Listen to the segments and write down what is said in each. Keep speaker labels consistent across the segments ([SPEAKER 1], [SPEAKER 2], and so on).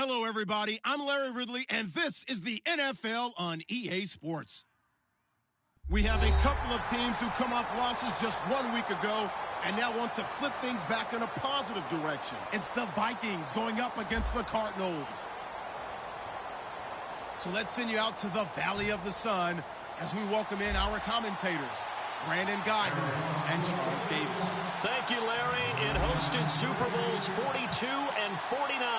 [SPEAKER 1] Hello, everybody. I'm Larry Ridley, and this is the NFL on EA Sports. We have a couple of teams who come off losses just 1 week ago and now want to flip things back in a positive direction. It's the Vikings going up against the Cardinals. So let's send you out to the Valley of the Sun as we welcome in our commentators, Brandon Godden and Charles Davis.
[SPEAKER 2] Thank you, Larry. It hosted Super Bowls 42 and 49.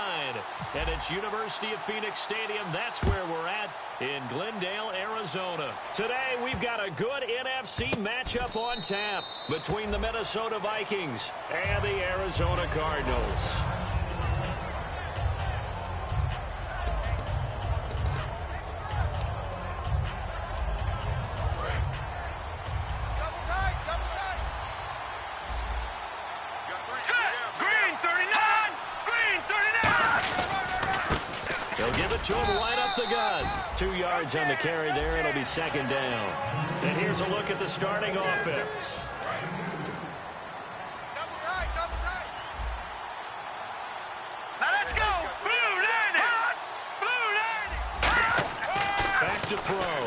[SPEAKER 2] And it's University of Phoenix Stadium. That's where we're at in Glendale, Arizona. Today, we've got a good NFC matchup on tap between the Minnesota Vikings and the Arizona Cardinals. To him, line up the gun. 2 yards on the carry there. It'll be second down. And here's a look at the starting offense.
[SPEAKER 3] Double tight. Now let's go. Blue line.
[SPEAKER 2] Back to throw.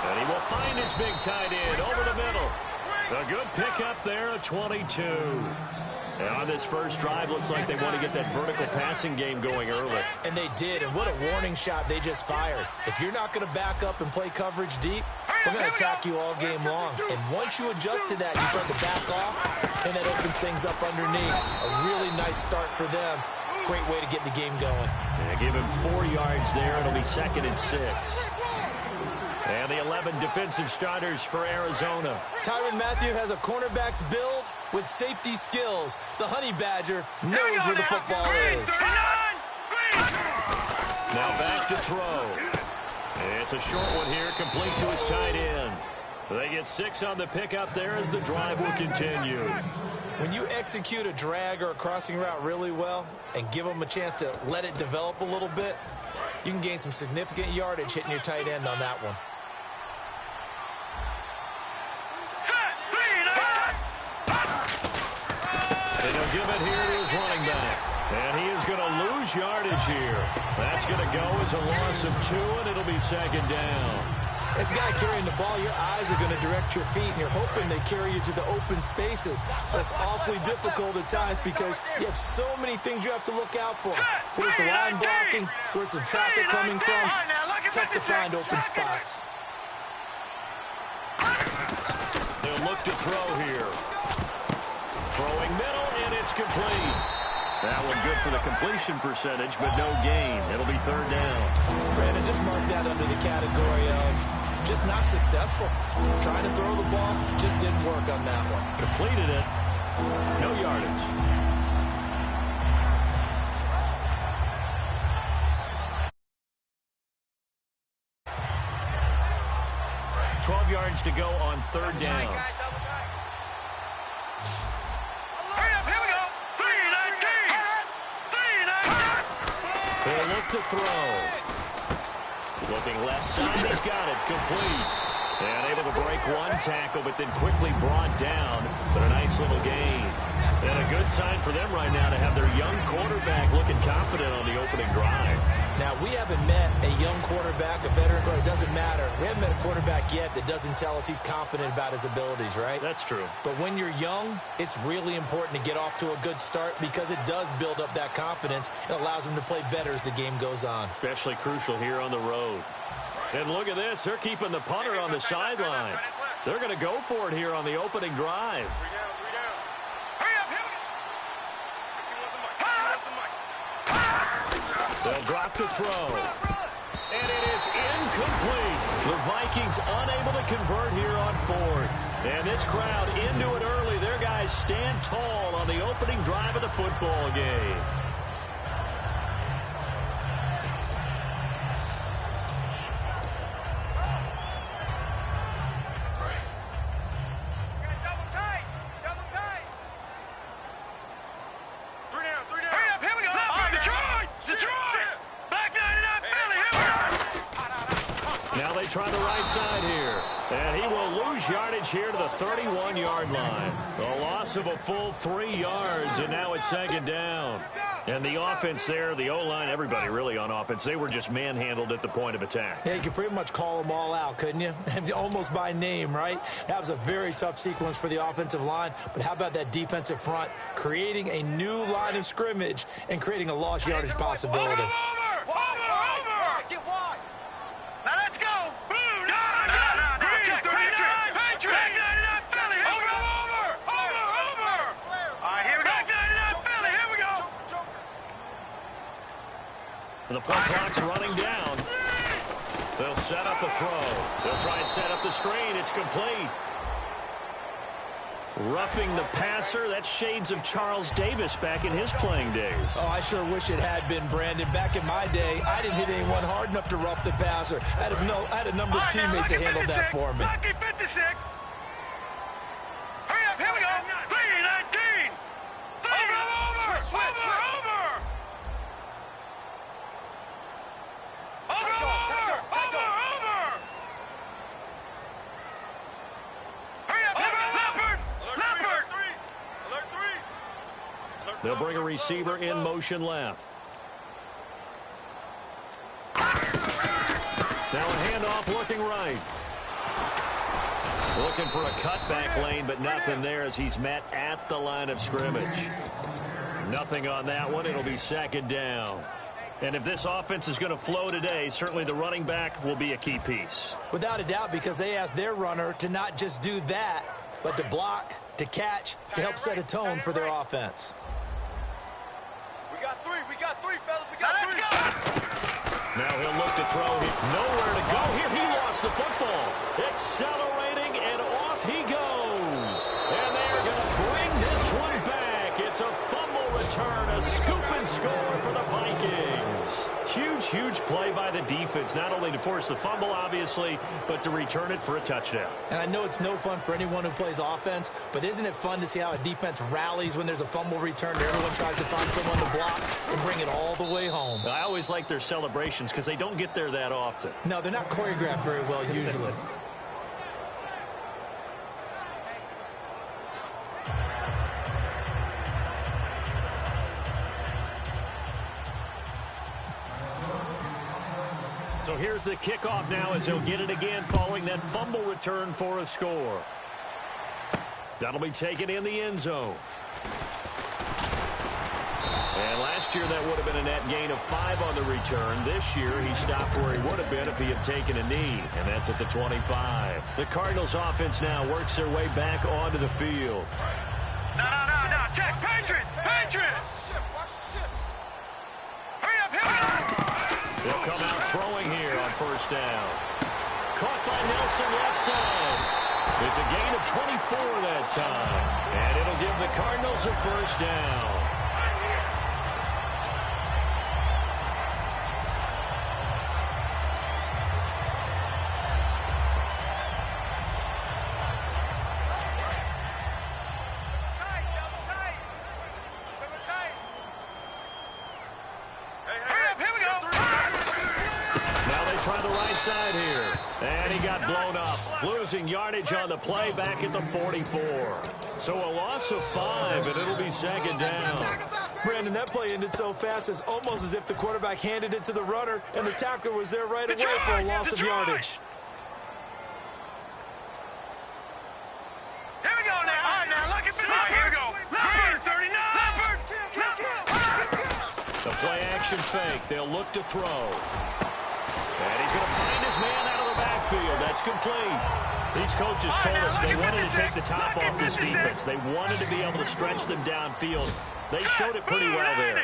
[SPEAKER 2] And he will find his big tight end over the middle. A good pickup there, a 22. And on this first drive, looks like they want to get that vertical passing game going early.
[SPEAKER 4] And they did, and what a warning shot they just fired. If you're not going to back up and play coverage deep, we're going to attack you all game long. And once you adjust to that, you start to back off, and that opens things up underneath. A really nice start for them. Great way to get the game going.
[SPEAKER 2] Yeah, give him 4 yards there. It'll be 2nd and 6. And the 11 defensive starters for Arizona.
[SPEAKER 4] Tyrann Mathieu has a cornerback's build with safety skills. The Honey Badger knows where the football is.
[SPEAKER 2] Now back to throw. It's a short one here, complete to his tight end. They get 6 on the pickup there as the drive will continue.
[SPEAKER 4] When you execute a drag or a crossing route really well and give them a chance to let it develop a little bit, you can gain some significant yardage hitting your tight end on that one.
[SPEAKER 2] And he'll give it here to his running back. And he is going to lose yardage here. That's going to go as a loss of 2, and it'll be second down.
[SPEAKER 4] As a guy carrying the ball, your eyes are going to direct your feet, and you're hoping they carry you to the open spaces. That's awfully difficult at times because you have so many things you have to look out for. Where's the line blocking? Where's the traffic coming from? Tough to find open spots.
[SPEAKER 2] They'll look to throw here. Throwing middle, and it's complete. That one good for the completion percentage, but no gain. It'll be 3rd down.
[SPEAKER 4] Brandon, just mark that under the category of just not successful. Trying to throw the ball, just didn't work on that one.
[SPEAKER 2] Completed it. No yardage. Yards to go on 3rd down. They'll look to throw. Looking left side, he's got it, complete. And able to break one tackle, but then quickly brought down. But a nice little gain. And a good sign for them right now to have their young quarterback looking confident on the opening drive.
[SPEAKER 4] Now, we haven't met a young quarterback, a veteran quarterback. It doesn't matter. We haven't met a quarterback yet that doesn't tell us he's confident about his abilities, right?
[SPEAKER 2] That's true.
[SPEAKER 4] But when you're young, it's really important to get off to a good start because it does build up that confidence. It allows him to play better as the game goes on.
[SPEAKER 2] Especially crucial here on the road. And look at this. They're keeping the punter on the sideline. They're going to go for it here on the opening drive. They'll drop the throw. And it is incomplete. The Vikings unable to convert here on 4th. And this crowd into it early. Their guys stand tall on the opening drive of the football game. Try the right side here. And he will lose yardage here to the 31-yard line. A loss of a full 3 yards, and now it's second down. And the offense there, the O-line, everybody really on offense, they were just manhandled at the point of attack.
[SPEAKER 4] Yeah, you could pretty much call them all out, couldn't you? Almost by name, right? That was a very tough sequence for the offensive line. But how about that defensive front creating a new line of scrimmage and creating a lost yardage possibility?
[SPEAKER 2] The play clock's running down. They'll set up a throw. They'll try and set up the screen. It's complete. Roughing the passer. That's shades of Charles Davis back in his playing days.
[SPEAKER 4] Oh, I sure wish it had been, Brandon. Back in my day, I didn't hit anyone hard enough to rough the passer. I had a number of teammates that handled that for me.
[SPEAKER 3] Lucky 56. Hurry up, here we go. 3-19. Over.
[SPEAKER 2] They'll bring a receiver in motion left. Now a handoff looking right. Looking for a cutback lane, but nothing there as he's met at the line of scrimmage. Nothing on that one. It'll be second down. And if this offense is going to flow today, certainly the running back will be a key piece.
[SPEAKER 4] Without a doubt, because they asked their runner to not just do that, but to block, to catch, to help set a tone for their offense.
[SPEAKER 3] We got three, fellas. We got three. Let's go.
[SPEAKER 2] Now he'll look to throw. Nowhere to go here. He lost the football. Accelerating, and off he goes. And they are going to bring this one back. It's a fumble return, a scoop and score for the Vikings. Huge play by the defense, not only to force the fumble, obviously, but to return it for a touchdown.
[SPEAKER 4] And I know it's no fun for anyone who plays offense, but isn't it fun to see how a defense rallies when there's a fumble return? Everyone tries to find someone to block and bring it all the way home.
[SPEAKER 2] I always like their celebrations because they don't get there that often.
[SPEAKER 4] No, they're not choreographed very well usually.
[SPEAKER 2] So here's the kickoff now as he'll get it again following that fumble return for a score. That'll be taken in the end zone. And last year that would have been a net gain of 5 on the return. This year he stopped where he would have been if he had taken a knee, and that's at the 25. The Cardinals offense now works their way back onto the field.
[SPEAKER 3] No. Check. Patriots. Hurry up, here we go.
[SPEAKER 2] They'll come out throwing here on first down. Caught by Nelson left side. It's a gain of 24 that time. And it'll give the Cardinals a first down. Side here, and he got blown up, losing yardage on the play back at the 44. So a loss of 5, and it'll be second down.
[SPEAKER 4] Brandon, that play ended so fast, it's almost as if the quarterback handed it to the runner, and the tackler was there right away for a loss of yardage.
[SPEAKER 3] Here we go now. All right, now look at this. Here we go. Leopard, 39.
[SPEAKER 2] The play action fake. They'll look to throw. And he's going to find his man out of the backfield. That's complete. These coaches told us they wanted to take the top off this defense. They wanted to be able to stretch them downfield. They showed it pretty well there.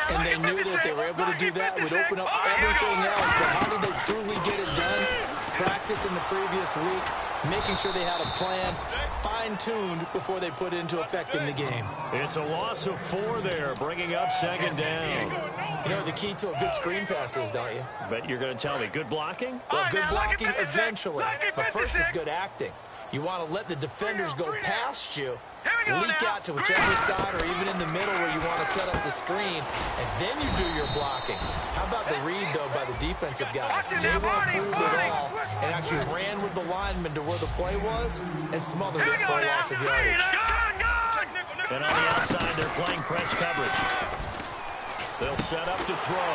[SPEAKER 4] And they knew that if they were able to do that, it would open up everything else. But how did they truly get it done? Practice in the previous week, making sure they had a plan, fine-tuned before they put it into effect in the game.
[SPEAKER 2] It's a loss of 4 there, bringing up second down.
[SPEAKER 4] You know the key to a good screen pass is, don't you?
[SPEAKER 2] Bet you're going to tell me. Good blocking?
[SPEAKER 4] Well, good blocking eventually. But first is good acting. You want to let the defenders go past you, leak out to whichever side or even in the middle where you want to set up the screen, and then you do your blocking. How about the read, though, by the defensive guys? They weren't fooled at all and actually ran with the lineman to where the play was and smothered it for a loss of yardage.
[SPEAKER 2] And on the outside, they're playing press coverage. They'll set up to throw.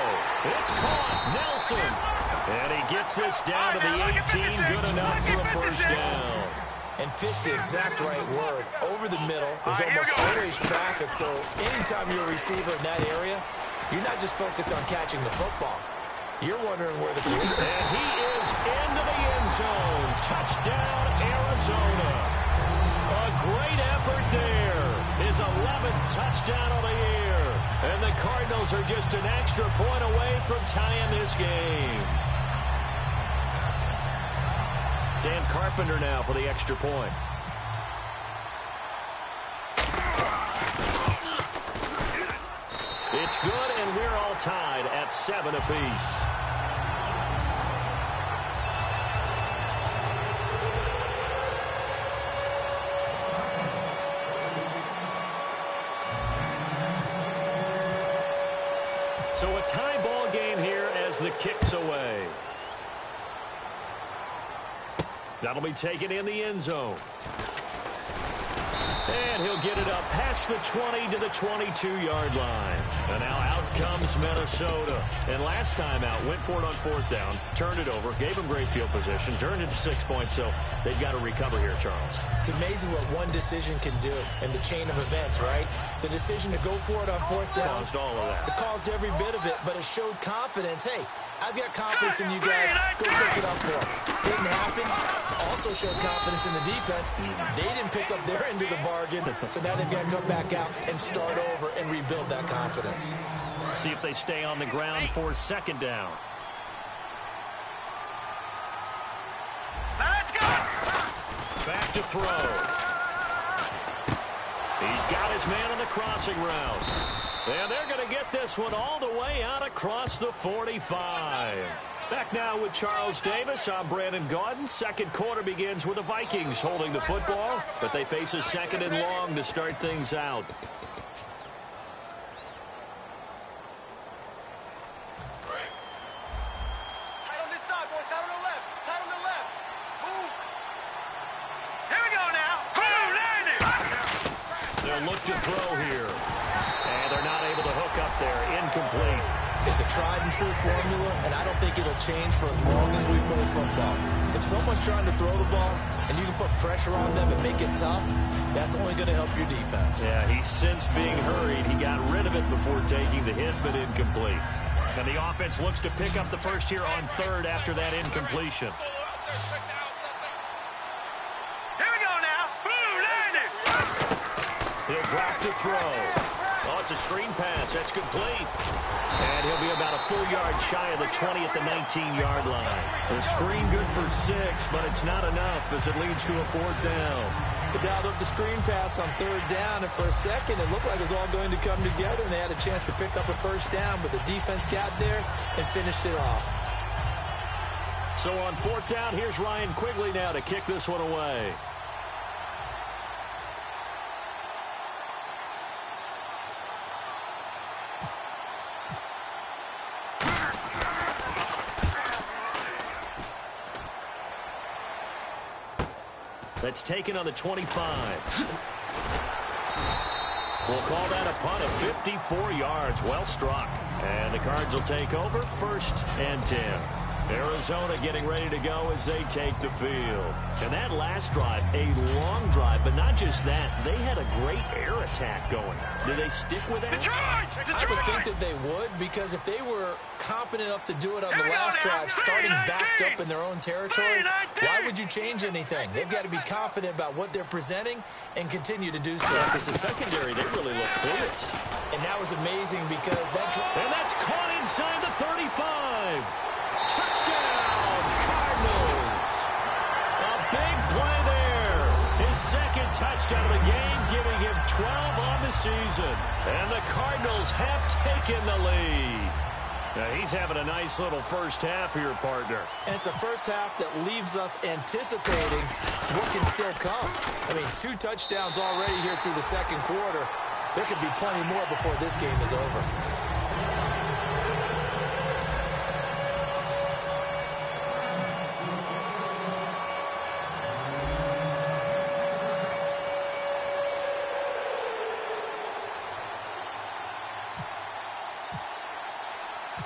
[SPEAKER 2] It's caught. Nelson. And he gets this down to the 18. Good enough for a first down.
[SPEAKER 4] And fits the exact right word. Over the middle, there's almost always traffic, so anytime you're a receiver in that area, you're not just focused on catching the football. You're wondering where the quarterback is.
[SPEAKER 2] And he is into the end zone. Touchdown, Arizona. A great effort there. His 11th touchdown of the year. And the Cardinals are just an extra point away from tying this game. Dan Carpenter now for the extra point. It's good, and we're all tied at 7 apiece. So a tie ball game here as the kick's away. That'll be taken in the end zone. And he'll get it up past the 20 to the 22-yard line. And now out comes Minnesota. And last time out, went for it on 4th down, turned it over, gave him great field position, turned it to 6 points, so they've got to recover here, Charles.
[SPEAKER 4] It's amazing what one decision can do in the chain of events, right? The decision to go for it on 4th down.
[SPEAKER 2] Caused all of that.
[SPEAKER 4] It caused every bit of it, but it showed confidence. Hey, I've got confidence in you guys. Go pick it up for them. Didn't happen. Also showed confidence in the defense. They didn't pick up their end of the bargain, so now they've got to come back out and start over and rebuild that confidence.
[SPEAKER 2] See if they stay on the ground for 2nd down.
[SPEAKER 3] Let's go!
[SPEAKER 2] Back to throw. He's got his man on the crossing route. And they're going to get this one all the way out across the 45. Back now with Charles Davis. I'm Brandon Gaudin. Second quarter begins with the Vikings holding the football, but they face a 2nd and long to start things out.
[SPEAKER 3] Tight on this side, boys. Tight on the left. Tight on the left. Move. Here we go now. Boom, landed.
[SPEAKER 2] They'll look to throw here. And they're not able to hook up there. Incomplete.
[SPEAKER 4] It's a tried-and-true formula, and I don't think it'll change for as long as we play football. If someone's trying to throw the ball and you can put pressure on them and make it tough, that's only going to help your defense.
[SPEAKER 2] Yeah, he's since being hurried. He got rid of it before taking the hit, but incomplete. And the offense looks to pick up the first here on 3rd after that incompletion.
[SPEAKER 3] Here we go now. Boom, landed.
[SPEAKER 2] He'll drop to throw. Oh, it's a screen pass. That's complete. And he'll be about a full yard shy of the 20 at the 19-yard line. The screen good for 6, but it's not enough as it leads to a 4th down.
[SPEAKER 4] They dialed up the screen pass on 3rd down, and for a second it looked like it was all going to come together, and they had a chance to pick up a first down, but the defense got there and finished it off.
[SPEAKER 2] So on 4th down, here's Ryan Quigley now to kick this one away. That's taken on the 25. We'll call that a punt of 54 yards. Well struck. And the Cards will take over 1st and 10. Arizona getting ready to go as they take the field. And that last drive, a long drive, but not just that. They had a great air attack going. Do they stick with that?
[SPEAKER 3] Detroit!
[SPEAKER 4] I would think that they would, because if they were confident enough to do it on the last drive, starting backed up in their own territory, why would you change anything? They've got to be confident about what they're presenting and continue to do so.
[SPEAKER 2] Yeah, because the secondary, they really look clueless.
[SPEAKER 4] And that was amazing because that drive...
[SPEAKER 2] And that's caught inside the 35. Touchdown, Cardinals. A big play there. His 2nd touchdown of the game, giving him 12 on the season. And the Cardinals have taken the lead. He's having a nice little first half here, partner.
[SPEAKER 4] And it's a first half that leaves us anticipating what can still come. I mean, 2 touchdowns already here through the second quarter. There could be plenty more before this game is over.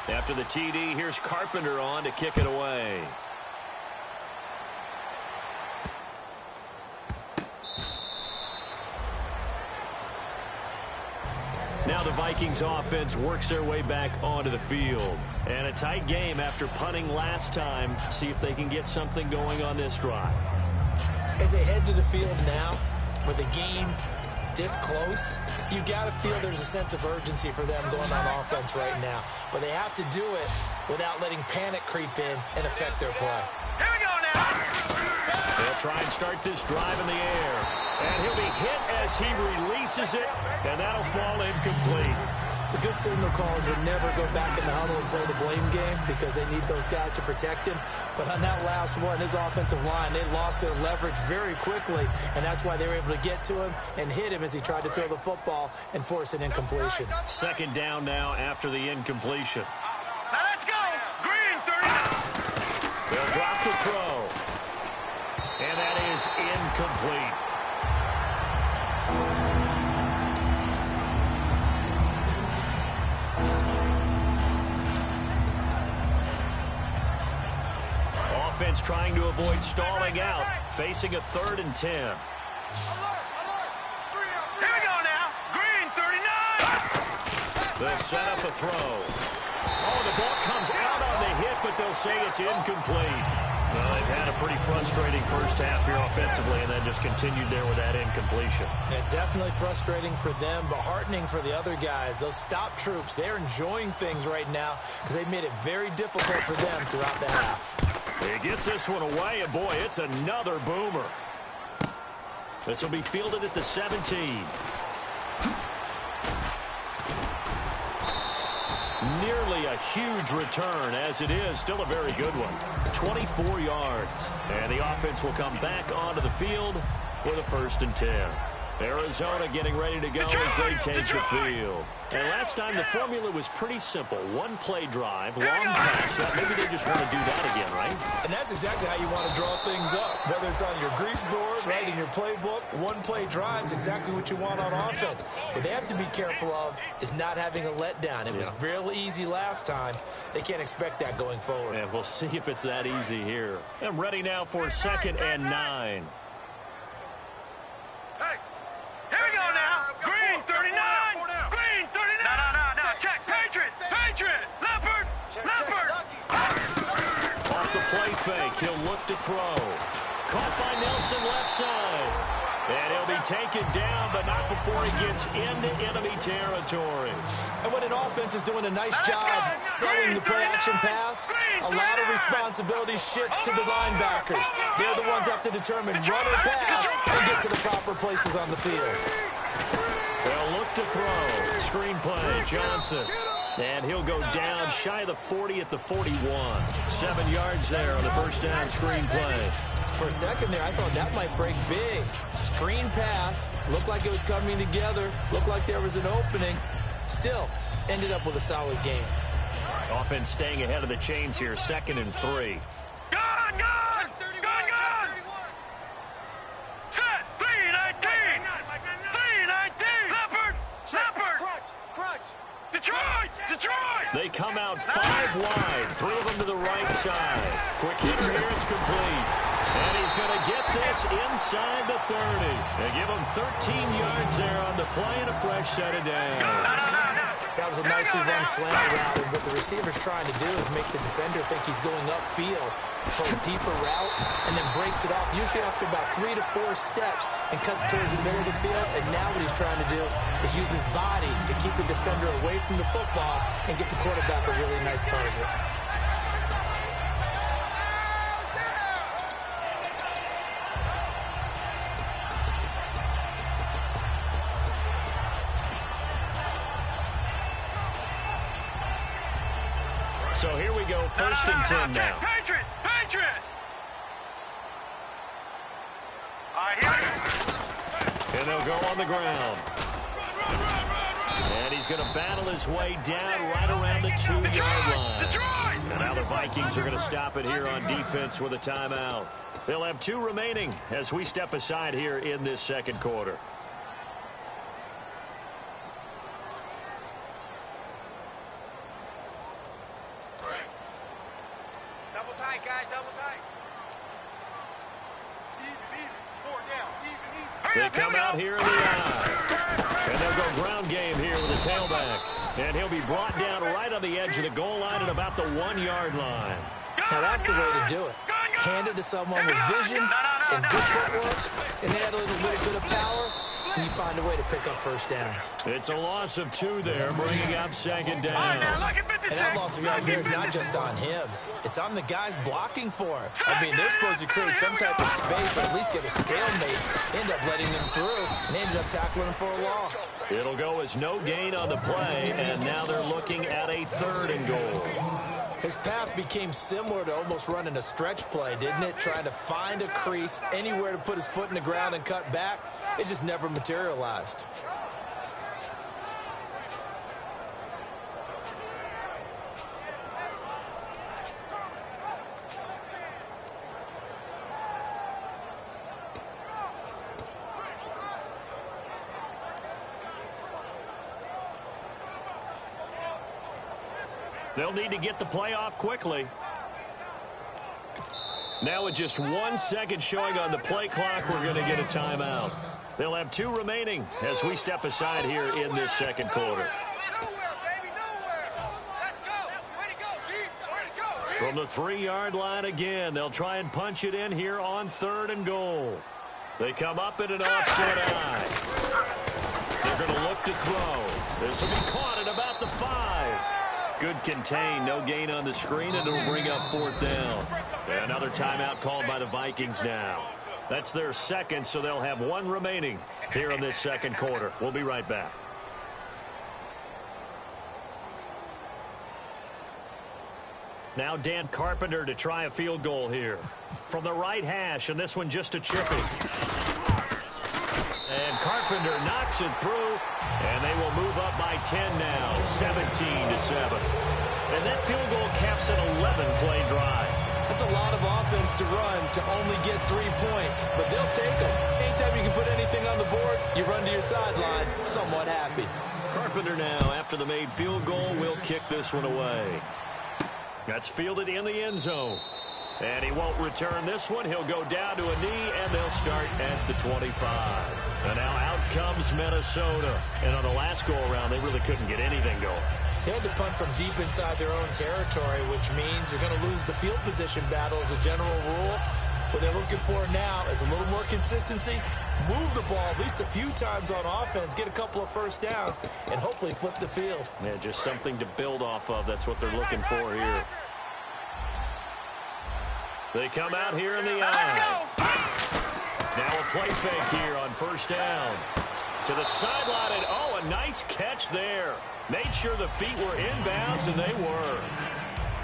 [SPEAKER 2] After the TD, here's Carpenter on to kick it away. Now the Vikings offense works their way back onto the field. And a tight game after punting last time. See if they can get something going on this drive.
[SPEAKER 4] As they head to the field now, with the game this close, you got to feel there's a sense of urgency for them going on offense right now. But they have to do it without letting panic creep in and affect their play.
[SPEAKER 3] Here we go now.
[SPEAKER 2] They'll try and start this drive in the air. And he'll be hit as he releases it, and that'll fall incomplete.
[SPEAKER 4] The good signal callers would never go back in the huddle and play the blame game because they need those guys to protect him. But on that last one, his offensive line, they lost their leverage very quickly, and that's why they were able to get to him and hit him as he tried to throw the football and force an incompletion.
[SPEAKER 2] Second down now after the incompletion.
[SPEAKER 3] Now let's go. Green, 30.
[SPEAKER 2] They'll drop the throw. And that is incomplete. Offense trying to avoid stalling out, facing a 3rd and 10.
[SPEAKER 3] Here we go now. Green, 39.
[SPEAKER 2] They'll set up a throw. Oh, the ball comes out on the hit, but they'll say it's incomplete. Well, they've had a pretty frustrating first half here offensively, and then just continued there with that incompletion.
[SPEAKER 4] Yeah, definitely frustrating for them, but heartening for the other guys. Those stop troops, they're enjoying things right now because they've made it very difficult for them throughout the half.
[SPEAKER 2] He gets this one away, and boy, it's another boomer. This will be fielded at the 17. Nearly a huge return, as it is still a very good one. 24 yards. And the offense will come back onto the field with a 1st and 10. Arizona getting ready to go as they take the field. And last time the formula was pretty simple. 1-play drive, long pass. Maybe they just want to do that again, right?
[SPEAKER 4] And that's exactly how you want to draw things up. Whether it's on your grease board, right, in your playbook, 1-play drive is exactly what you want on offense. What they have to be careful of is not having a letdown. It was real easy last time. They can't expect that going forward.
[SPEAKER 2] And we'll see if it's that easy here. I'm ready now for 2nd and 9.
[SPEAKER 3] Here we go now. Green, 39. Green, 39. No. Check. Patriot. Leopard.
[SPEAKER 2] Off the play fake, he'll look to throw. Caught by Nelson left side. And he'll be taken down, but not before he gets into enemy territory.
[SPEAKER 4] And when an offense is doing a nice job selling the play-action pass, a lot of responsibility shifts to the linebackers. They're the ones that have to determine run or pass and get to the proper places on the field.
[SPEAKER 2] They'll look to throw. Screen play, Johnson. And he'll go down shy of the 40 at the 41. 7 yards there on the first down screen play.
[SPEAKER 4] For a second there, I thought that might break big. Screen pass, looked like it was coming together, looked like there was an opening. Still, ended up with a solid game.
[SPEAKER 2] Offense staying ahead of the chains here, 2nd and 3.
[SPEAKER 3] Gun! Set! 3-19! 3-19! Leopard! Crunch! Detroit!
[SPEAKER 2] They come out 5 wide, 3 of them to the right side. Quick hit here is complete. And he's going to get this inside the 30. They give him 13 yards there on the play and a fresh set of downs.
[SPEAKER 4] That was a nicely run slant route, and what the receiver's trying to do is make the defender think he's going upfield for a deeper route, and then breaks it off, usually after about 3 to 4 steps, and cuts towards the middle of the field. And now what he's trying to do is use his body to keep the defender away from the football and get the quarterback a really nice target.
[SPEAKER 2] So here we go, 1st and 10 now.
[SPEAKER 3] Patriot! All right, here we go.
[SPEAKER 2] And they'll go on the ground. And he's going to battle his way down right around the 2-yard line. And now the Vikings are going to stop it here on defense with a timeout. They'll have 2 remaining as we step aside here in this second quarter.
[SPEAKER 3] Double tight, guys, double tight. Even. 4 down, even.
[SPEAKER 2] They come out here in the eye. And they'll go ground game here with a tailback. And he'll be brought down right on the edge of the goal line at about the 1-yard line.
[SPEAKER 4] Now, that's the way to do it. Hand it to someone with vision and good footwork, and add a little bit of power, and you find a way to pick up first downs.
[SPEAKER 2] It's a loss of 2 there, bringing up 2nd down.
[SPEAKER 4] And that loss of yards there is not just on him. It's on the guys blocking for him. I mean, they're supposed to create some type of space or at least get a stalemate. End up letting them through and ended up tackling him for a loss.
[SPEAKER 2] It'll go as no gain on the play, and now they're looking at a 3rd and goal.
[SPEAKER 4] His path became similar to almost running a stretch play, didn't it? Trying to find a crease, anywhere to put his foot in the ground and cut back. It just never materialized.
[SPEAKER 2] They'll need to get the play off quickly. Now with just 1 second showing on the play clock, we're going to get a timeout. They'll have 2 remaining as we step aside here in this second quarter. From the 3-yard line again, they'll try and punch it in here on 3rd and goal. They come up in an offset eye. They're going to look to throw. This will be caught at about the 5. Good contain, no gain on the screen, and it'll bring up 4th down. Another timeout called by the Vikings now. That's their 2nd, so they'll have 1 remaining here in this second quarter. We'll be right back. Now Dan Carpenter to try a field goal here. From the right hash, and this one just a chipping. And Carpenter knocks it through, and they will move up by 10 now, 17-7. And that field goal caps an 11-play drive.
[SPEAKER 4] That's a lot of offense to run to only get 3 points, but they'll take them. Anytime you can put anything on the board, you run to your sideline somewhat happy.
[SPEAKER 2] Carpenter now, after the made field goal, will kick this one away. That's fielded in the end zone. And he won't return this one. He'll go down to a knee, and they'll start at the 25. And now out comes Minnesota. And on the last go-around, they really couldn't get anything going.
[SPEAKER 4] They had to punt from deep inside their own territory, which means they're going to lose the field position battle as a general rule. What they're looking for now is a little more consistency, move the ball at least a few times on offense, get a couple of first downs, and hopefully flip the field.
[SPEAKER 2] Yeah, just something to build off of. That's what they're looking for here. They come out here in the eye. Now a play fake here on 1st down. To the sideline, and oh, a nice catch there. Made sure the feet were inbounds, and they were.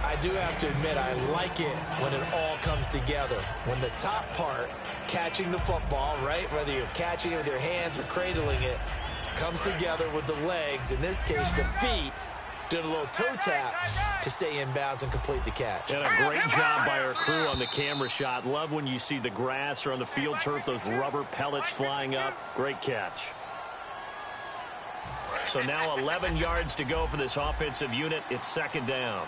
[SPEAKER 4] I do have to admit, I like it when it all comes together. When the top part, catching the football, right, whether you're catching it with your hands or cradling it, comes together with the legs, in this case the feet, doing a little toe tap to stay in bounds and complete the catch.
[SPEAKER 2] And a great job by our crew on the camera shot. Love when you see the grass or on the field turf, those rubber pellets flying up. Great catch. So now 11 yards to go for this offensive unit. It's 2nd down.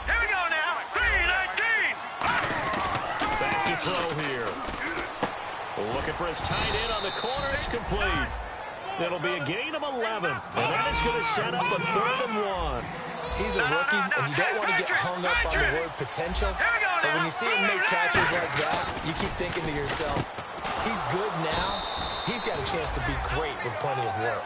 [SPEAKER 3] Here we go now. 3-19.
[SPEAKER 2] Back to throw here. Looking for his tight end on the corner. It's complete. It'll be a gain of 11. And that is going to set up a 3rd and 1.
[SPEAKER 4] He's a rookie, and you don't want to get hung up on the word potential. But when you see him make catches like that, you keep thinking to yourself, he's good now. He's got a chance to be great with plenty of work.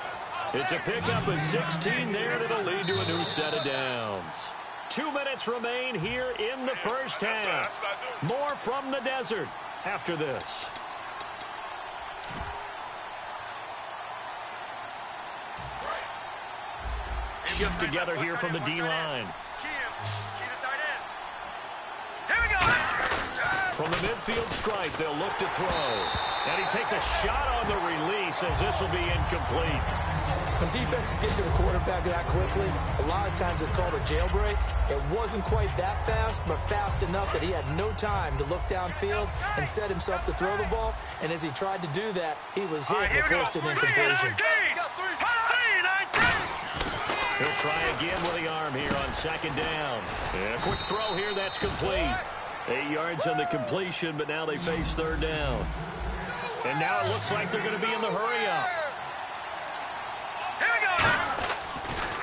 [SPEAKER 2] It's a pickup of 16 there that'll lead to a new set of downs. 2 minutes remain here in the first half. More from the desert after this. shift together here from the D-line. From the midfield stripe, they'll look to throw. And he takes a shot on the release as this will be incomplete.
[SPEAKER 4] When defenses get to the quarterback that quickly, a lot of times it's called a jailbreak. It wasn't quite that fast, but fast enough that he had no time to look downfield and set himself to throw the ball. And as he tried to do that, he was hit and forced an incompletion.
[SPEAKER 2] He'll try again with the arm here on second down. And a quick throw here, that's complete. 8 yards on the completion, but now they face third down. And now it looks like they're going to be in the hurry-up.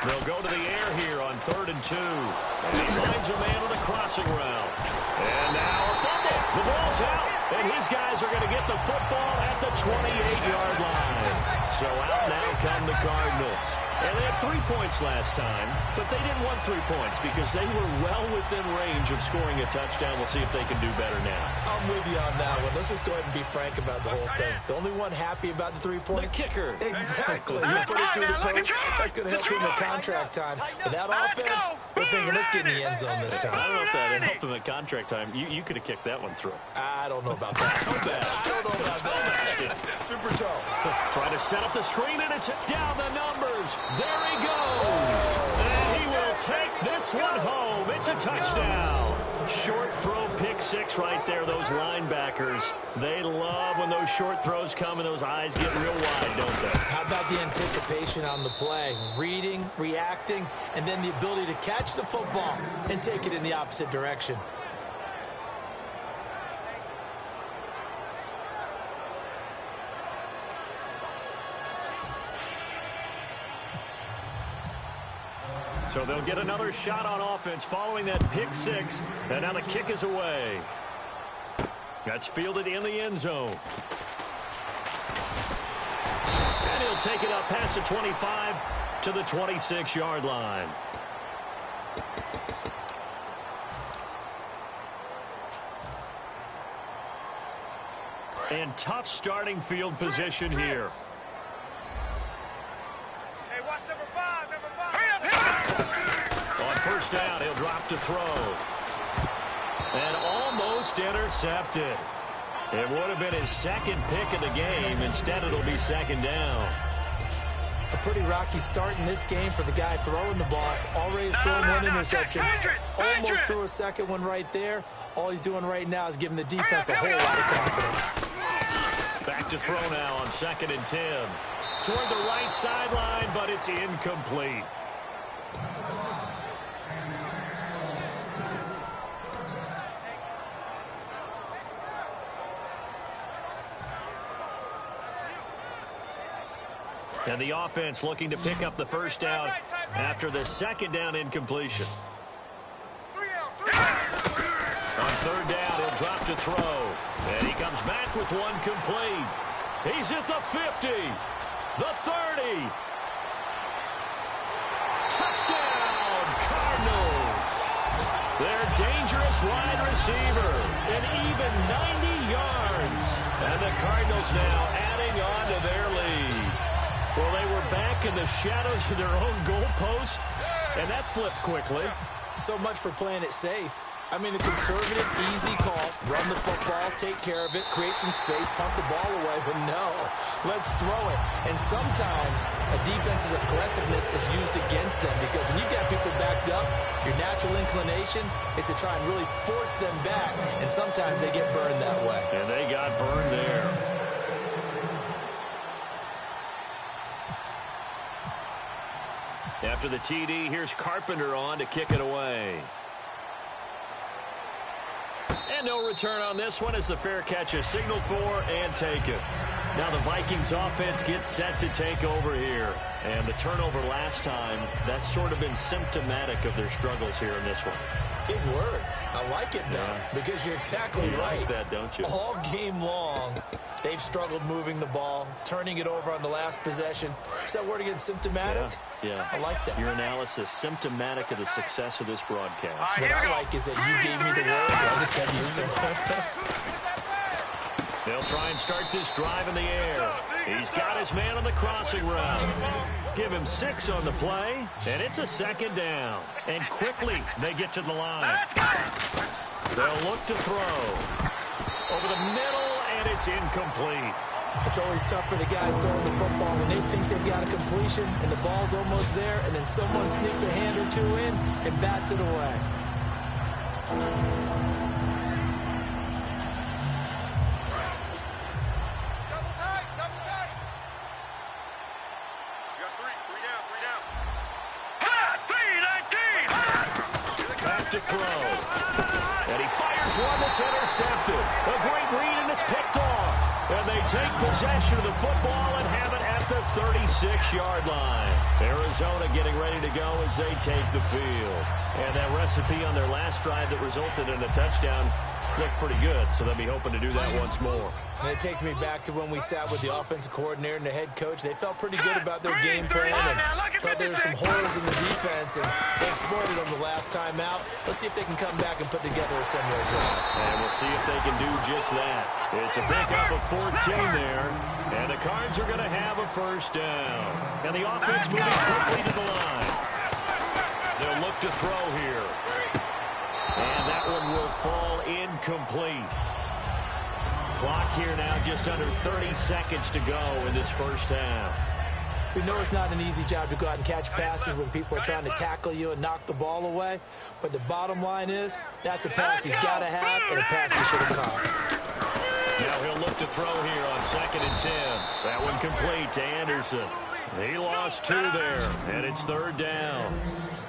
[SPEAKER 2] They'll go to the air here on 3rd and 2. And he finds a man on the crossing route. And now a fumble. The ball's out. And his guys are going to get the football at the 28-yard line. So out now come the Cardinals. And they had 3 points last time, but they didn't want 3 points because they were well within range of scoring a touchdown. We'll see if they can do better now.
[SPEAKER 4] I'm with you on that one. Let's just go ahead and be frank about the whole thing. The only one happy about the 3-point?
[SPEAKER 2] The kicker.
[SPEAKER 4] Exactly. You put it through the post, that's going to help him in contract time. But that offense, they're thinking, let's get in the end zone this time.
[SPEAKER 2] I don't know if that helped him at contract time. You could have kicked that one through.
[SPEAKER 4] I don't know about that. I don't know about that. Super tall.
[SPEAKER 2] Try to set up the screen, and it's down the numbers. There he goes. And he will take this one home. It's a touchdown. Short throw, pick six right there. Those linebackers, they love when those short throws come and those eyes get real wide, don't they?
[SPEAKER 4] How about the anticipation on the play? Reading, reacting, and then the ability to catch the football and take it in the opposite direction.
[SPEAKER 2] So they'll get another shot on offense following that pick six. And now the kick is away. That's fielded in the end zone. And he'll take it up past the 25 to the 26-yard line. And tough starting field position here.
[SPEAKER 3] Hey, watch number 5, number 5.
[SPEAKER 2] On first down, he'll drop to throw. And almost intercepted. It would have been his second pick of the game. Instead, it'll be second down.
[SPEAKER 4] A pretty rocky start in this game for the guy throwing the ball. Already has thrown one interception. Almost threw a second one right there. All he's doing right now is giving the defense a whole lot of confidence.
[SPEAKER 2] Back to throw now on 2nd and 10. Toward the right sideline, but it's incomplete. And the offense looking to pick up the first down after the second down incompletion. On third down, he'll drop to throw. And he comes back with one complete. He's at the 50, the 30. Touchdown, Cardinals. Their dangerous wide receiver, an even 90 yards. And the Cardinals now adding on to their lead. Well, they were back in the shadows of their own goalpost, and that flipped quickly.
[SPEAKER 4] So much for playing it safe. I mean, the conservative, easy call, run the football, take care of it, create some space, pump the ball away, but no, let's throw it. And sometimes a defense's aggressiveness is used against them because when you got people backed up, your natural inclination is to try and really force them back, and sometimes they get burned that way.
[SPEAKER 2] And they got burned there. After the TD, here's Carpenter on to kick it away. And no return on this one as the fair catch is signaled for and taken. Now the Vikings offense gets set to take over here. And the turnover last time, that's sort of been symptomatic of their struggles here in this one.
[SPEAKER 4] Big word. I like it, though, because you're exactly right.
[SPEAKER 2] You like that, don't you?
[SPEAKER 4] All game long, they've struggled moving the ball, turning it over on the last possession. Is that word again, symptomatic?
[SPEAKER 2] Yeah.
[SPEAKER 4] I like that.
[SPEAKER 2] Your analysis, symptomatic of the success of this broadcast.
[SPEAKER 4] What I like is that you gave me the word, and I just kept using it.
[SPEAKER 2] They'll try and start this drive in the air. He's got his man on the crossing route. Give him 6 on the play, and it's a second down. And quickly they get to the line. They'll look to throw. Over the middle, and it's incomplete.
[SPEAKER 4] It's always tough for the guys throwing the football when they think they've got a completion and the ball's almost there, and then someone sneaks a hand or two in and bats it away.
[SPEAKER 3] Double tight, double tight. You got three down.
[SPEAKER 2] Back to throw. And he fires one that's intercepted. A great read, and it's picked off. And they take possession of the football and have it at the 36-yard line. Arizona getting ready to go as they take the field. And that recipe on their last drive that resulted in a touchdown looked pretty good, so they'll be hoping to do that once more.
[SPEAKER 4] And it takes me back to when we sat with the offensive coordinator and the head coach. They felt pretty good about their game plan and thought there were some holes in the defense, and they exploited them the last time out. Let's see if they can come back and put together a similar drive.
[SPEAKER 2] And we'll see if they can do just that. It's a pickup of 14 there, and the Cards are going to have a first down. And the offense moving quickly to the line. They'll look to throw here. And that one will fall incomplete. Clock here now just under 30 seconds to go in this first half.
[SPEAKER 4] We know it's not an easy job to go out and catch passes when people are trying to tackle you and knock the ball away. But the bottom line is, that's a pass he's got to have and a pass he should have caught.
[SPEAKER 2] Now he'll look to throw here on 2nd and 10. That one complete to Anderson. He lost 2 there, and it's 3rd down.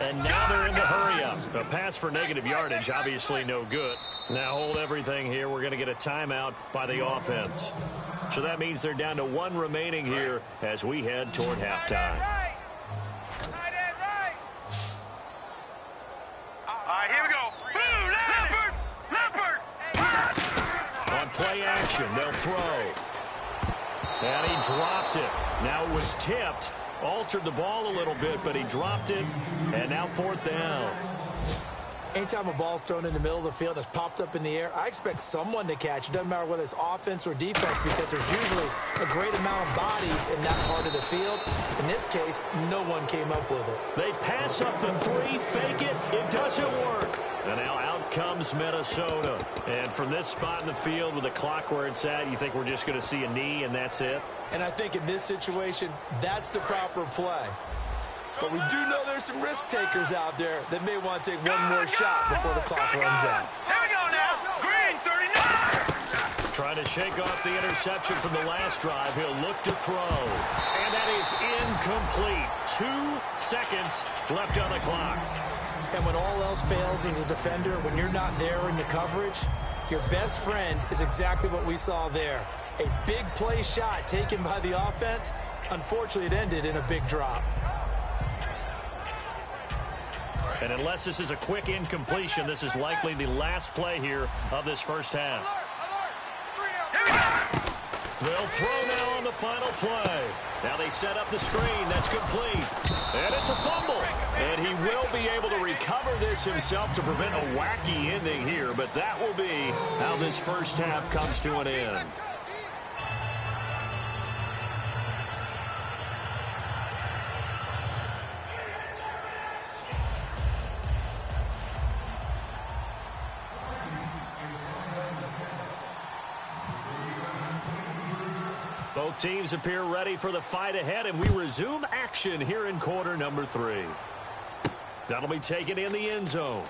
[SPEAKER 2] And now they're in the hurry-up. A pass for negative yardage, obviously no good. Now hold everything here. We're going to get a timeout by the offense. So that means they're down to 1 remaining here as we head toward halftime.
[SPEAKER 3] All right, here we go. Leopard!
[SPEAKER 2] On play action, they'll throw. And he dropped it. Now it was tipped. Altered the ball a little bit, but he dropped it. And now 4th down.
[SPEAKER 4] Anytime a ball's thrown in the middle of the field that's popped up in the air, I expect someone to catch. It doesn't matter whether it's offense or defense, because there's usually a great amount of bodies in that part of the field. In this case, no one came up with it.
[SPEAKER 2] They pass up the 3, fake it. It doesn't work. And now out comes Minnesota. And from this spot in the field with the clock where it's at, you think we're just going to see a knee and that's it?
[SPEAKER 4] And I think in this situation, that's the proper play. But we do know there's some risk takers out there that may want to take one more shot before the clock runs out.
[SPEAKER 3] Here we go now. Green, 39.
[SPEAKER 2] Trying to shake off the interception from the last drive. He'll look to throw. And that is incomplete. 2 seconds left on the clock.
[SPEAKER 4] And when all else fails as a defender, when you're not there in the coverage, your best friend is exactly what we saw there. A big play shot taken by the offense. Unfortunately, it ended in a big drop.
[SPEAKER 2] And unless this is a quick incompletion, this is likely the last play here of this first half. They'll throw now on the final play. Now they set up the screen. That's complete. And it's a fumble. And he will be able to recover this himself to prevent a wacky ending here. But that will be how this first half comes to an end. Both teams appear ready for the fight ahead, and we resume action here in quarter number 3. That'll be taken in the end zone.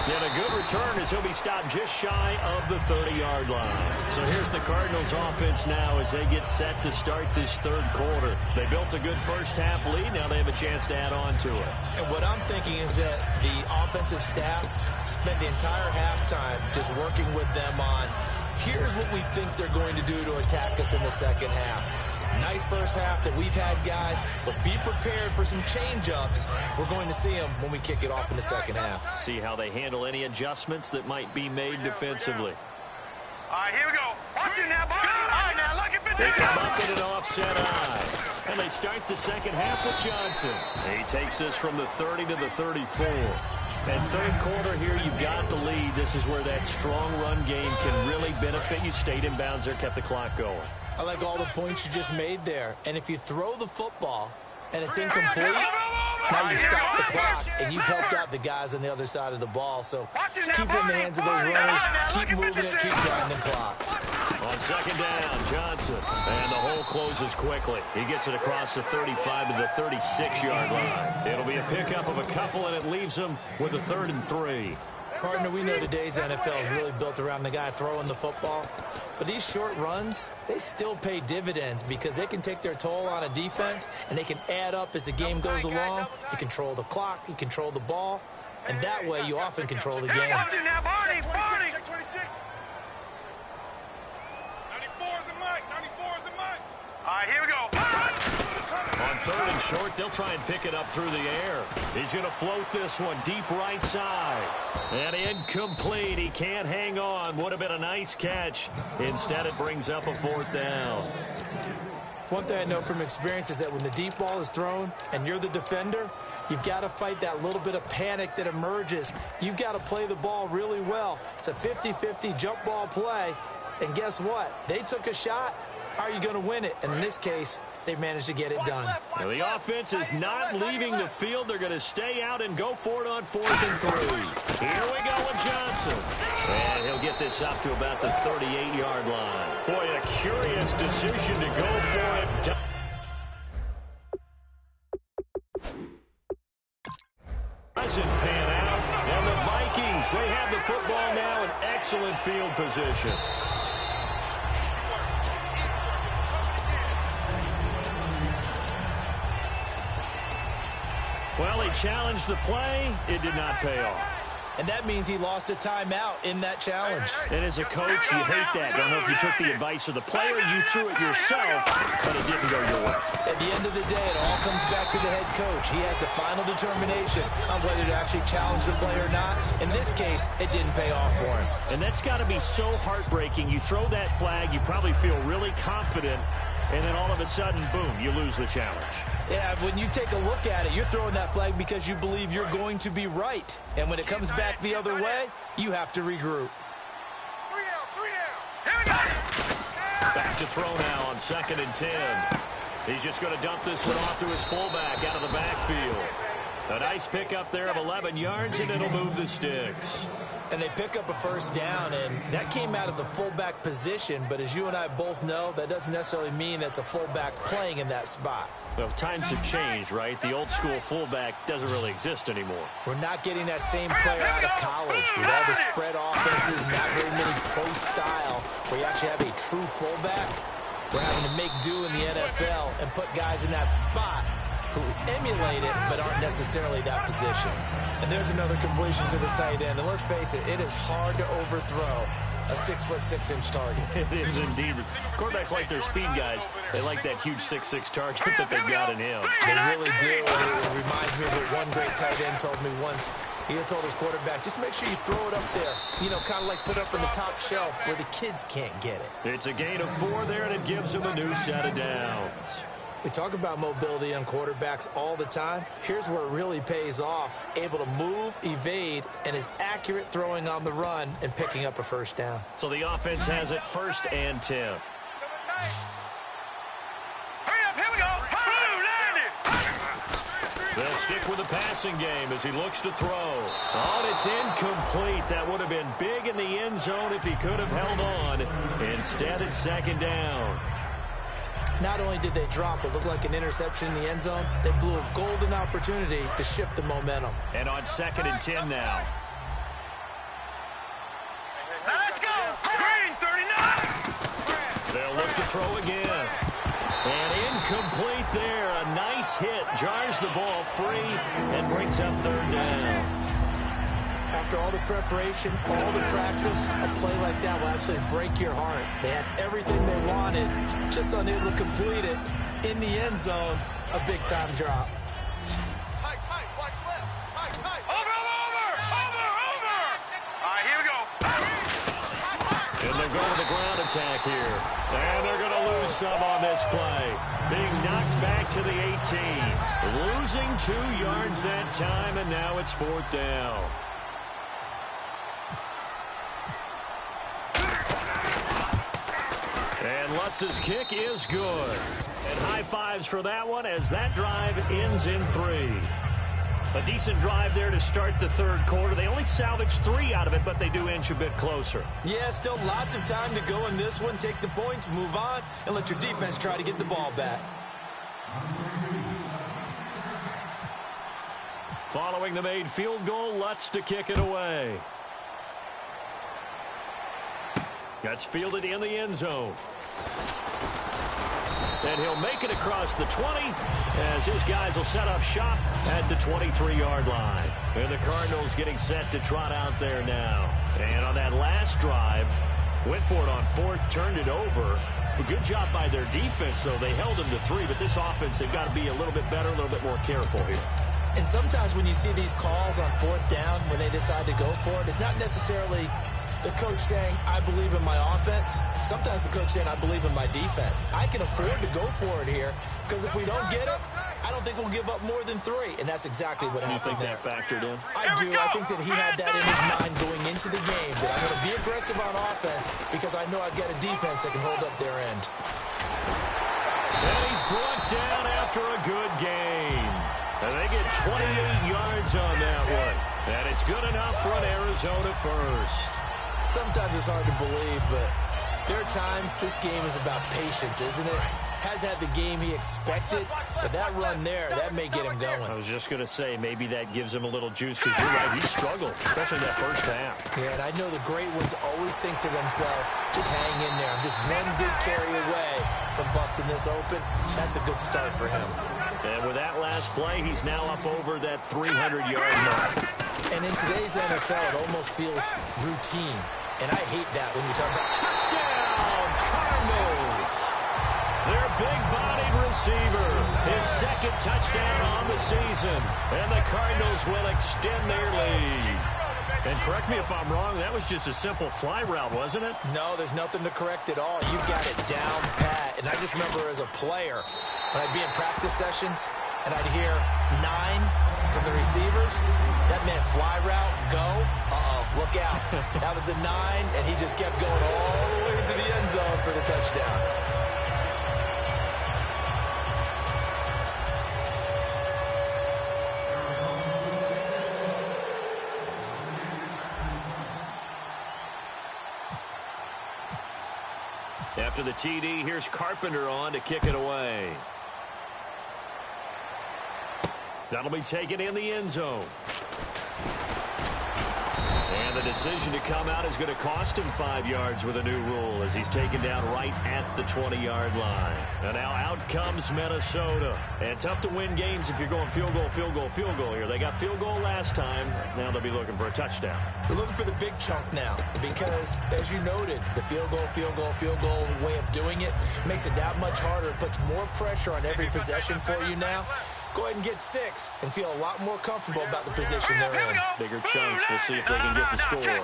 [SPEAKER 2] And a good return as he'll be stopped just shy of the 30-yard line. So here's the Cardinals offense now as they get set to start this 3rd quarter. They built a good first half lead. Now they have a chance to add on to it.
[SPEAKER 4] And what I'm thinking is that the offensive staff spent the entire halftime just working with them on, here's what we think they're going to do to attack us in the second half. Nice first half that we've had, guys, but be prepared for some change-ups. We're going to see them when we kick it off in the second half.
[SPEAKER 2] See how they handle any adjustments that might be made defensively.
[SPEAKER 3] All right, here we go. Watch it now, boys. All right, now, look at
[SPEAKER 2] They come up in an offset eye. And they start the second half with Johnson. He takes this from the 30 to the 34. And third quarter here, you've got the lead. This is where that strong run game can really benefit you. Stayed in bounds there, kept the clock going.
[SPEAKER 4] I like all the points you just made there. And if you throw the football and it's incomplete, now you stop the clock, and you've helped out the guys on the other side of the ball. So keep it in the hands of those runners, keep moving it, keep grinding the clock.
[SPEAKER 2] On second down, Johnson. And the hole closes quickly. He gets it across the 35 to the 36-yard line. It'll be a pickup of a couple, and it leaves him with a 3rd and 3.
[SPEAKER 4] Partner, we know today's NFL is really built around the guy throwing the football. But these short runs, they still pay dividends because they can take their toll on a defense, and they can add up as the game goes along. You control the clock, you control the ball, and that way you often control the game.
[SPEAKER 3] Now, Barney!
[SPEAKER 5] Check 26. 94 is the mic. 94 is the mic.
[SPEAKER 3] All right, here we go.
[SPEAKER 2] On 3rd and short, they'll try and pick it up through the air. He's going to float this one deep right side. And incomplete. He can't hang on. Would have been a nice catch. Instead, it brings up a 4th down.
[SPEAKER 4] One thing I know from experience is that when the deep ball is thrown and you're the defender, you've got to fight that little bit of panic that emerges. You've got to play the ball really well. It's a 50-50 jump ball play. And guess what? They took a shot. How are you going to win it? And in this case, they managed to get it done.
[SPEAKER 2] Now, the offense is not leaving the field. They're going to stay out and go for it on 4th and 3. Here we go with Johnson. And he'll get this up to about the 38-yard line. Boy, a curious decision to go for it. Doesn't pan out. And the Vikings, they have the football now in excellent field position. Well, he challenged the play. It did not pay off.
[SPEAKER 4] And that means he lost a timeout in that challenge.
[SPEAKER 2] And as a coach, you hate that. Don't know if you took the advice of the player, you threw it yourself, but it didn't go your way.
[SPEAKER 4] At the end of the day, it all comes back to the head coach. He has the final determination on whether to actually challenge the play or not. In this case, it didn't pay off for him.
[SPEAKER 2] And that's got to be so heartbreaking. You throw that flag, you probably feel really confident, and then all of a sudden, boom, you lose the challenge.
[SPEAKER 4] Yeah, when you take a look at it, you're throwing that flag because you believe you're going to be right. And when it comes back the other way, you have to regroup.
[SPEAKER 5] 3 down. 3 down.
[SPEAKER 3] Here we go.
[SPEAKER 2] Back to throw now on 2nd and 10. He's just going to dump this one off to his fullback out of the backfield. A nice pickup there of 11 yards, and it'll move the sticks.
[SPEAKER 4] And they pick up a 1st down, and that came out of the fullback position. But as you and I both know, that doesn't necessarily mean that's a fullback playing in that spot.
[SPEAKER 2] Well, times have changed, right? The old school fullback doesn't really exist anymore.
[SPEAKER 4] We're not getting that same player out of college with all the spread offenses, not very many pro style, where you actually have a true fullback. We're having to make do in the NFL and put guys in that spot who emulate it but aren't necessarily that position. And there's another completion to the tight end. And let's face it, it is hard to overthrow a 6'6" target.
[SPEAKER 2] It is indeed. Quarterbacks like their speed guys. They like that huge 6'6" target that they've got in him.
[SPEAKER 4] They really do. It reminds me of what one great tight end told me once. He had told his quarterback, just make sure you throw it up there. You know, kind of like put it up on the top shelf where the kids can't get it.
[SPEAKER 2] It's a gain of 4 there, and it gives him a new set of downs.
[SPEAKER 4] We talk about mobility on quarterbacks all the time. Here's where it really pays off. Able to move, evade, and is accurate throwing on the run and picking up a 1st down.
[SPEAKER 2] So the offense has it 1st and 10.
[SPEAKER 3] Hurry up, here we go. Boom, landed.
[SPEAKER 2] They'll stick with the passing game as he looks to throw. Oh, and it's incomplete. That would have been big in the end zone if he could have held on. Instead, it's 2nd down.
[SPEAKER 4] Not only did they drop what looked like an interception in the end zone, they blew a golden opportunity to shift the momentum.
[SPEAKER 2] And on 2nd and 10 now.
[SPEAKER 3] Now let's go. Green, 39.
[SPEAKER 2] They'll look to throw again. And incomplete there. A nice hit. Jars the ball free and brings up 3rd down.
[SPEAKER 4] After all the preparation, all the practice, a play like that will absolutely break your heart. They had everything they wanted, just unable to complete it. In the end zone, a big-time drop.
[SPEAKER 5] Tight. Watch left. Tight.
[SPEAKER 3] Over. All right, here we go.
[SPEAKER 2] And they'll go to the ground attack here. And they're going to lose some on this play. Being knocked back to the 18. Losing 2 yards that time, and now it's 4th down. And Lutz's kick is good. And high fives for that one as that drive ends in 3. A decent drive there to start the 3rd quarter. They only salvaged 3 out of it, but they do inch a bit closer.
[SPEAKER 4] Yeah, still lots of time to go in this one. Take the points, move on, and let your defense try to get the ball back.
[SPEAKER 2] Following the made field goal, Lutz to kick it away. That's fielded in the end zone. And he'll make it across the 20 as his guys will set up shop at the 23-yard line. And the Cardinals getting set to trot out there now. And on that last drive, went for it on 4th, turned it over. A good job by their defense, though. They held them to 3, but this offense, they've got to be a little bit better, a little bit more careful here.
[SPEAKER 4] And sometimes when you see these calls on 4th down, when they decide to go for it, it's not necessarily the coach saying, I believe in my offense. Sometimes the coach saying, I believe in my defense. I can afford to go for it here because if we don't get it, I don't think we'll give up more than 3. And that's exactly what happened there.
[SPEAKER 2] You think that factored in?
[SPEAKER 4] I do. I think that he had that in his mind going into the game, that I'm going to be aggressive on offense because I know I've got a defense that can hold up their end.
[SPEAKER 2] And he's brought down after a good game. And they get 28 yards on that one. And it's good enough for an Arizona first.
[SPEAKER 4] Sometimes it's hard to believe, but there are times this game is about patience, isn't it? Has had the game he expected, but that run there, that may get him going.
[SPEAKER 2] I was just going to say, maybe that gives him a little juice, because you're right, he struggled, especially that first half.
[SPEAKER 4] Yeah, and I know the great ones always think to themselves, just hang in there. I'm just one big carry away from busting this open. That's a good start for him.
[SPEAKER 2] And with that last play, he's now up over that 300-yard mark.
[SPEAKER 4] And in today's NFL, it almost feels routine. And I hate that when you talk about
[SPEAKER 2] touchdown, Cardinals. Their big-bodied receiver, his 2nd touchdown on the season. And the Cardinals will extend their lead. And correct me if I'm wrong, that was just a simple fly route, wasn't it?
[SPEAKER 4] No, there's nothing to correct at all. You've got it down pat. And I just remember as a player, when I'd be in practice sessions, and I'd hear 9 from the receivers, that meant fly route, go, look out. That was the 9, and he just kept going all the way into the end zone for the touchdown.
[SPEAKER 2] After the TD, here's Carpenter on to kick it away. That'll be taken in the end zone. And the decision to come out is going to cost him 5 yards with a new rule as he's taken down right at the 20-yard line. And now out comes Minnesota. And tough to win games if you're going field goal, field goal, field goal here. They got field goal last time. Now they'll be looking for a touchdown.
[SPEAKER 4] They're looking for the big chunk now because, as you noted, the field goal way of doing it makes it that much harder. It puts more pressure on every possession for you now. Go ahead and get 6 and feel a lot more comfortable about the position they're in.
[SPEAKER 2] Bigger chunks. We'll see if they can get the score. They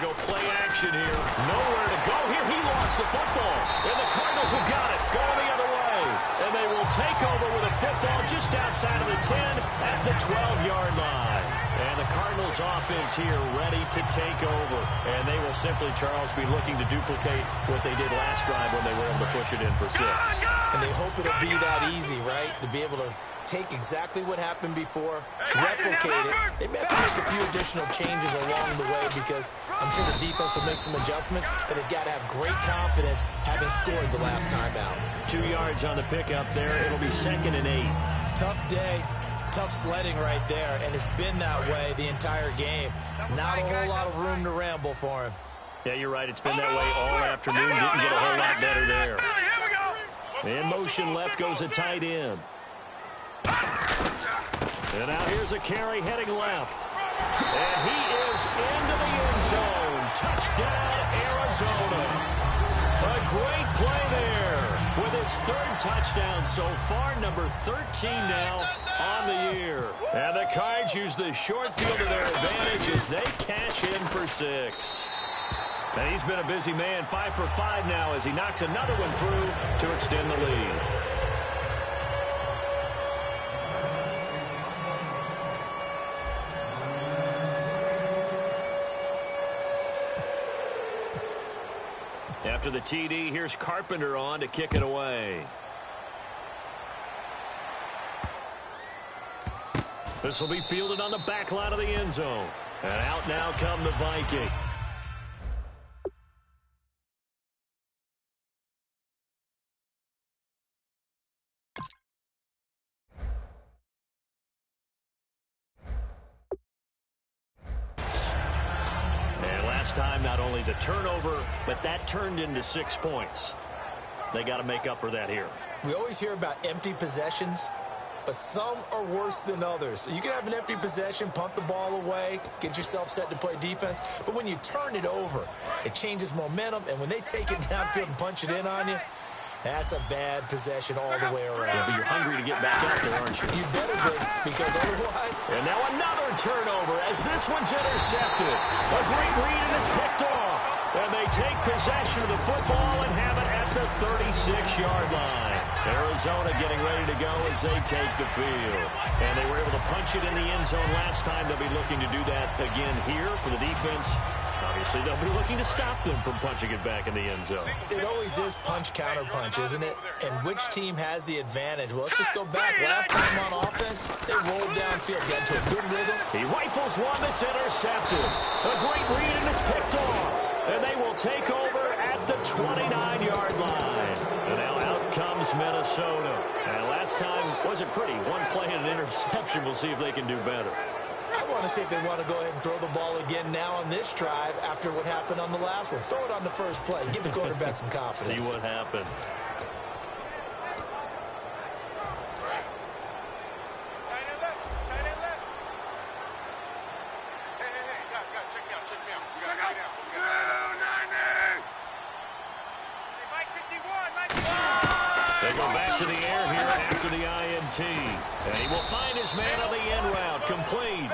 [SPEAKER 2] go play action here. Nowhere to go here. He lost the football. And the Cardinals have got it. Going the other way. And they will take over with a football just outside of the 10 at the 12-yard line. And the Cardinals offense here ready to take over. And they will simply, Charles, be looking to duplicate what they did last drive when they were able to push it in for 6.
[SPEAKER 4] And they hope it'll be that easy, right? To be able to take exactly what happened before, replicate it. They may have to make a few additional changes along the way because I'm sure the defense will make some adjustments, but they've got to have great confidence having scored the last time out.
[SPEAKER 2] 2 yards on the pickup there. It'll be 2nd and 8.
[SPEAKER 4] Tough day. Tough sledding right there, and it's been that way the entire game. Not a whole lot of room to ramble for him.
[SPEAKER 2] Yeah, you're right. It's been that way all afternoon. Didn't get a whole lot better there. In motion left goes a tight end. And now here's a carry heading left. And he is into the end zone. Touchdown, Arizona. A great play there with his 3rd touchdown so far, number 13 now on the year. And the Cards use the short field to their advantage as they cash in for 6. And he's been a busy man, 5 for 5 now as he knocks another one through to extend the lead. After the TD, here's Carpenter on to kick it away. This will be fielded on the back line of the end zone. And out now come the Vikings. Time, not only the turnover, but that turned into 6 points. They got to make up for that here.
[SPEAKER 4] We always hear about empty possessions, but some are worse than others. You can have an empty possession, punt the ball away, get yourself set to play defense, but when you turn it over, it changes momentum, and when they take it downfield and punch it in on you, that's a bad possession all the way around.
[SPEAKER 2] Yeah, but you're hungry to get back out there, aren't you?
[SPEAKER 4] You better be, because otherwise...
[SPEAKER 2] And now another turnover as this one's intercepted. A great read, and it's picked off. And they take possession of the football and have it at the 36-yard line. Arizona getting ready to go as they take the field. And they were able to punch it in the end zone last time. They'll be looking to do that again here for the defense. Obviously, they'll be looking to stop them from punching it back in the end zone.
[SPEAKER 4] It always is punch-counter-punch, isn't it? And which team has the advantage? Well, let's just go back. Last time on offense, they rolled downfield, got into a good rhythm.
[SPEAKER 2] He rifles one that's intercepted. A great read, and it's picked off. And they will take over at the 29-yard line. And now out comes Minnesota. And last time wasn't pretty. One play and an interception. We'll see if they can do better.
[SPEAKER 4] I want to see if they want to go ahead and throw the ball again now on this drive after what happened on the last one. Throw it on the first play. Give the quarterback some confidence.
[SPEAKER 2] See what happens.
[SPEAKER 5] Tight end left. Tight end left. Hey, guys, check me out. We gotta go down. Hey, Mike 51, Mike 51.
[SPEAKER 2] They go back to the air here after the INT. And he will find his man on the end route. Complete.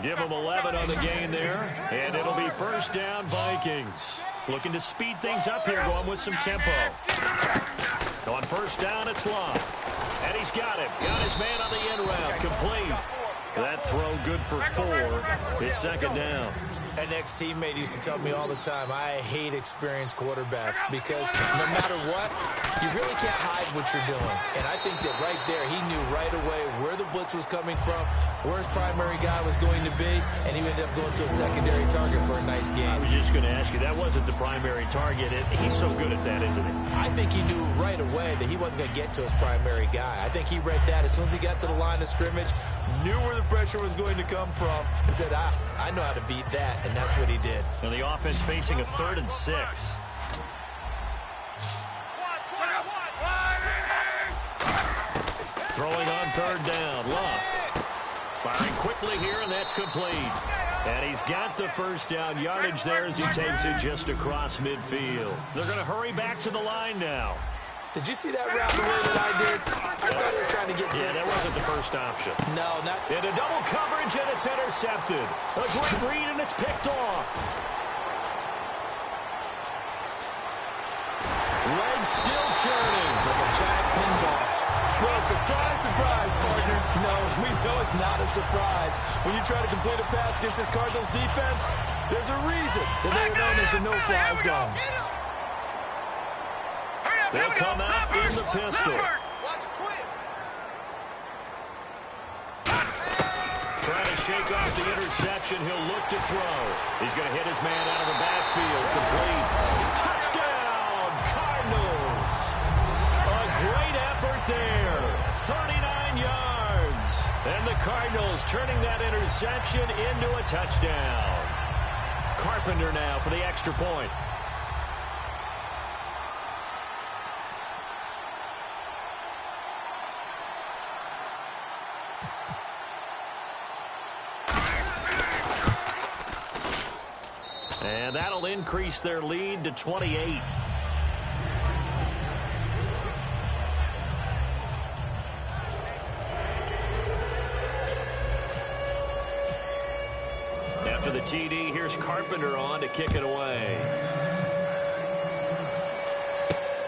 [SPEAKER 2] Give him 11 on the gain there. And it'll be first down, Vikings. Looking to speed things up here, going with some tempo. On first down, it's Love. And he's got him. Got his man on the end route. Complete. That throw good for 4. It's second down.
[SPEAKER 4] An ex-teammate used to tell me all the time, I hate experienced quarterbacks because no matter what, you really can't hide what you're doing. And I think that right there, he knew right away where the blitz was coming from, where his primary guy was going to be, and he ended up going to a secondary target for a nice game.
[SPEAKER 2] I was just going to ask you, that wasn't the primary target. He's so good at that, isn't he?
[SPEAKER 4] I think he knew right away that he wasn't going to get to his primary guy. I think he read that as soon as he got to the line of scrimmage, knew where the pressure was going to come from, and said, I know how to beat that. And that's what he did.
[SPEAKER 2] And the offense facing a 3rd and 6. Throwing on 3rd down. Love. Firing quickly here, and that's complete. And he's got the first down yardage there as he takes it just across midfield. They're going to hurry back to the line now.
[SPEAKER 4] Did you see that route the way that I did? I thought he was trying to get
[SPEAKER 2] Yeah, that wasn't the first option.
[SPEAKER 4] No, not.
[SPEAKER 2] Into double coverage, and it's intercepted. A great read, and it's picked off. Legs still churning.
[SPEAKER 4] Like a giant pinball. Well, surprise, surprise, partner. No, we know it's not a surprise. When you try to complete a pass against this Cardinals defense, there's a reason that they were known as the no-fly zone.
[SPEAKER 2] They'll come out in the pistol.
[SPEAKER 5] Watch twins.
[SPEAKER 2] Trying to shake off the interception. He'll look to throw. He's going to hit his man out of the backfield. Complete. Touchdown, Cardinals. A great effort there. 39 yards. And the Cardinals turning that interception into a touchdown. Carpenter now for the extra point. And that'll increase their lead to 28. After the TD. Here's Carpenter on to kick it away.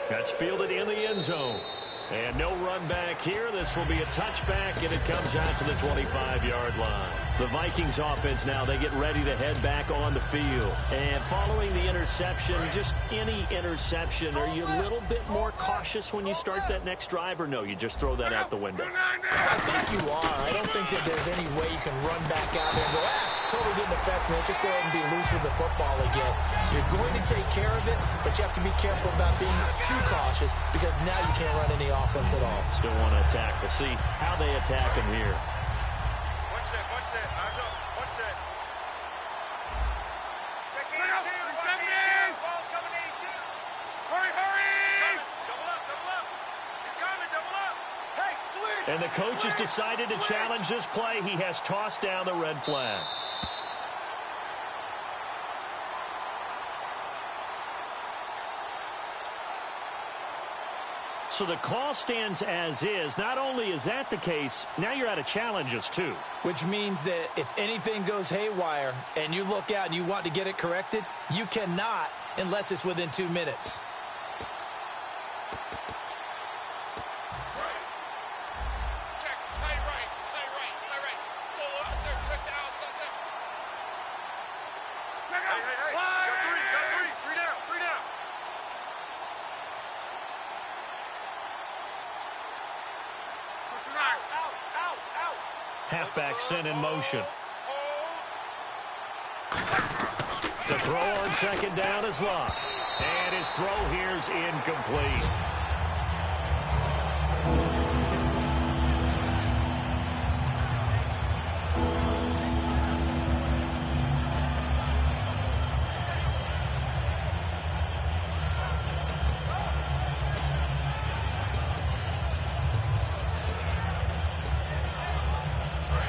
[SPEAKER 2] That's fielded in the end zone. And no run back here. This will be a touchback, and it comes out to the 25-yard line. The Vikings offense now, they get ready to head back on the field. And following the interception, just any interception, are you a little bit more cautious when you start that next drive, or no, you just throw that out the window?
[SPEAKER 4] I think you are. I don't think that there's any way you can run back out there and go, totally didn't affect me. Let's just go ahead and be loose with the football again. You're going to take care of it, but you have to be careful about being too cautious because now you can't run any offense at all.
[SPEAKER 2] Still want to attack. We'll see how they attack him here.
[SPEAKER 5] One set, eyes up, one set.
[SPEAKER 3] Ball's coming 82.
[SPEAKER 5] Hurry! Double up. He's coming, double up.
[SPEAKER 3] Hey, switch!
[SPEAKER 2] And the coach has decided to challenge this play. He has tossed down the red flag. So the call stands as is. Not only is that the case, now you're out of challenges too.
[SPEAKER 4] Which means that if anything goes haywire and you look out and you want to get it corrected, you cannot unless it's within 2 minutes.
[SPEAKER 5] Check, tight right. Solo out there, check the outside there. Hey. Got three down. Out.
[SPEAKER 2] Halfback sent in motion. The throw on second down is locked. And his throw here's incomplete.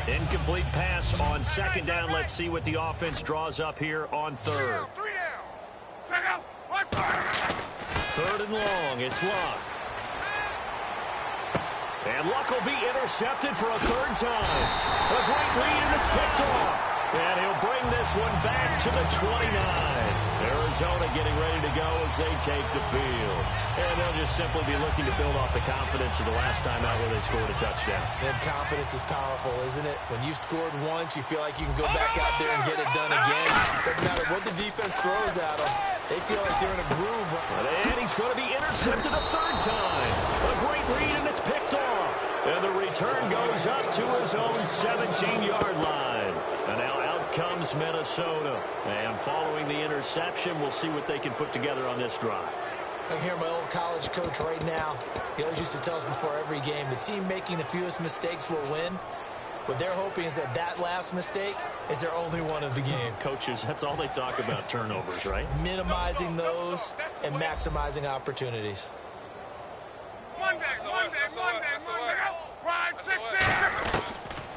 [SPEAKER 2] Incomplete pass on second down. Let's see what the offense draws up here on third.
[SPEAKER 5] Three down.
[SPEAKER 2] Third and long. It's Luck. And Luck will be intercepted for a third time. A great lead, and it's picked off. And he'll bring this one back to the 29. Arizona getting ready to go as they take the field. And they'll just simply be looking to build off the confidence of the last time out where they scored a touchdown.
[SPEAKER 4] And confidence is powerful, isn't it? When you've scored once, you feel like you can go back out there and get it done again. Doesn't matter what the defense throws at them. They feel like they're in a groove.
[SPEAKER 2] And he's going to be intercepted a third time. A great read, and it's picked off. And the return goes up to his own 17-yard line. And now out comes Minnesota. And following the interception, we'll see what they can put together on this drive.
[SPEAKER 4] I can hear my old college coach right now. He always used to tell us before every game, the team making the fewest mistakes will win. What they're hoping is that last mistake is their only one of the game.
[SPEAKER 2] Coaches, that's all they talk about, turnovers, right?
[SPEAKER 4] Minimizing those and maximizing opportunities.
[SPEAKER 5] Monday. Ride 16.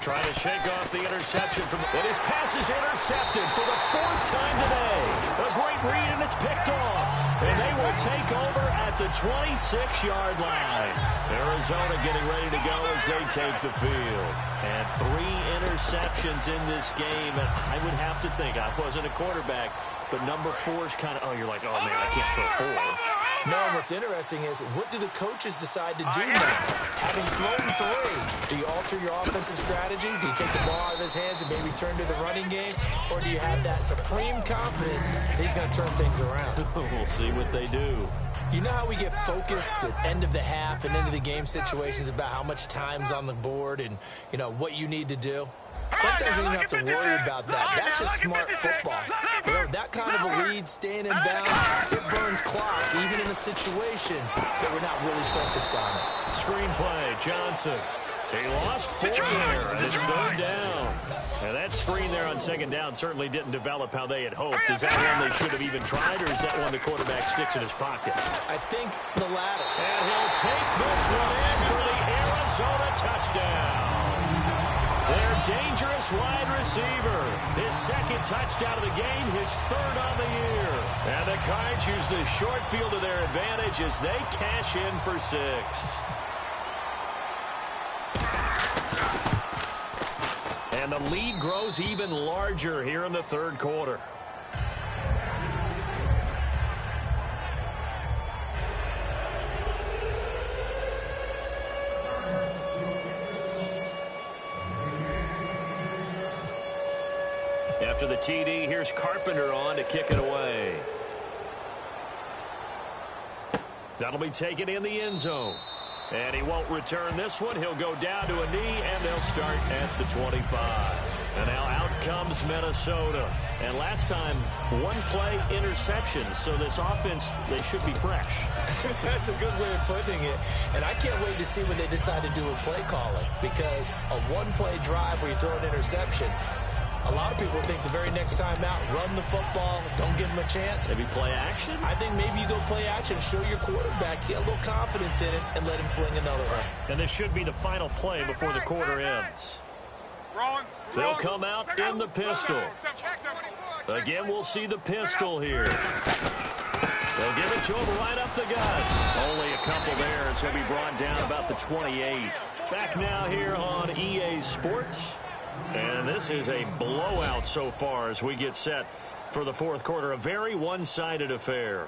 [SPEAKER 2] Trying to shake off the interception from and his pass is intercepted for the fourth time today. A great read, and it's picked off. And they will take over at the 26-yard line. Arizona getting ready to go as they take the field. And 3 interceptions in this game. And I would have to think, I wasn't a quarterback, but number 4 is kind of, you're like, oh, man, I can't throw 4.
[SPEAKER 4] No, what's interesting is what do the coaches decide to do now? Having thrown 3, do you alter your offensive strategy? Do you take the ball out of his hands and maybe turn to the running game? Or do you have that supreme confidence that he's going to turn things around?
[SPEAKER 2] We'll see what they do.
[SPEAKER 4] You know how we get focused at end of the half and end of the game situations about how much time's on the board and, you know, what you need to do? Sometimes you don't have to worry about that. That's just smart football. You know, that kind of a lead, staying in bounds, it burns clock, even in a situation that we're not really focused on it.
[SPEAKER 2] Screenplay, Johnson. He lost 4 there, and it's third down. And that screen there on second down certainly didn't develop how they had hoped. Is that one they should have even tried, or is that one the quarterback sticks in his pocket?
[SPEAKER 4] I think the latter.
[SPEAKER 2] And he'll take this one in for the Arizona touchdown. Their dangerous wide receiver. His second touchdown of the game, his 3rd on the year. And the Cards use the short field to their advantage as they cash in for 6. And And the lead grows even larger here in the third quarter. After the TD, here's Carpenter on to kick it away. That'll be taken in the end zone. And he won't return this one. He'll go down to a knee, and they'll start at the 25. And now out comes Minnesota. And last time, one play interception. So this offense, they should be fresh.
[SPEAKER 4] That's a good way of putting it. And I can't wait to see what they decide to do with play calling. Because a one-play drive where you throw an interception, a lot of people think the very next time out, run the football, don't give them a chance.
[SPEAKER 2] Maybe play action?
[SPEAKER 4] I think maybe you go play action, show your quarterback, get a little confidence in it, and let him fling another one.
[SPEAKER 2] And this should be the final play before the quarter ends. They'll come out in the pistol. Again, we'll see the pistol here. They'll give it to him right up the gut. Only a couple there, as he'll be brought down about the 28. Back now here on EA Sports. And this is a blowout so far as we get set for the fourth quarter. A very one-sided affair.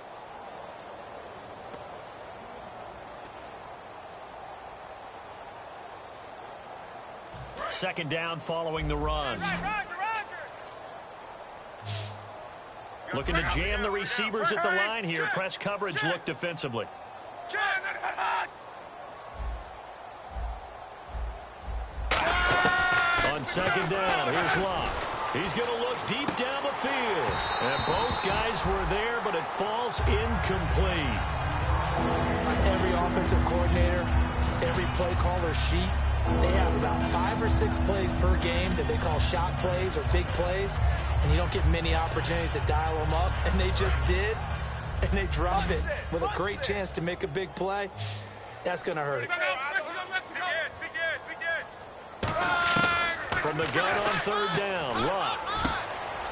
[SPEAKER 2] Second down following the run. Looking to jam the receivers at the line here. Press coverage look defensively. On second down, here's Locke. He's going to look deep down the field. And both guys were there, but it falls incomplete.
[SPEAKER 4] On every offensive coordinator, every play caller sheet, they have about 5 or 6 plays per game that they call shot plays or big plays, and you don't get many opportunities to dial them up, and they just did, and they drop it with a great chance to make a big play. That's going to hurt.
[SPEAKER 2] From the gun on third down, Locke.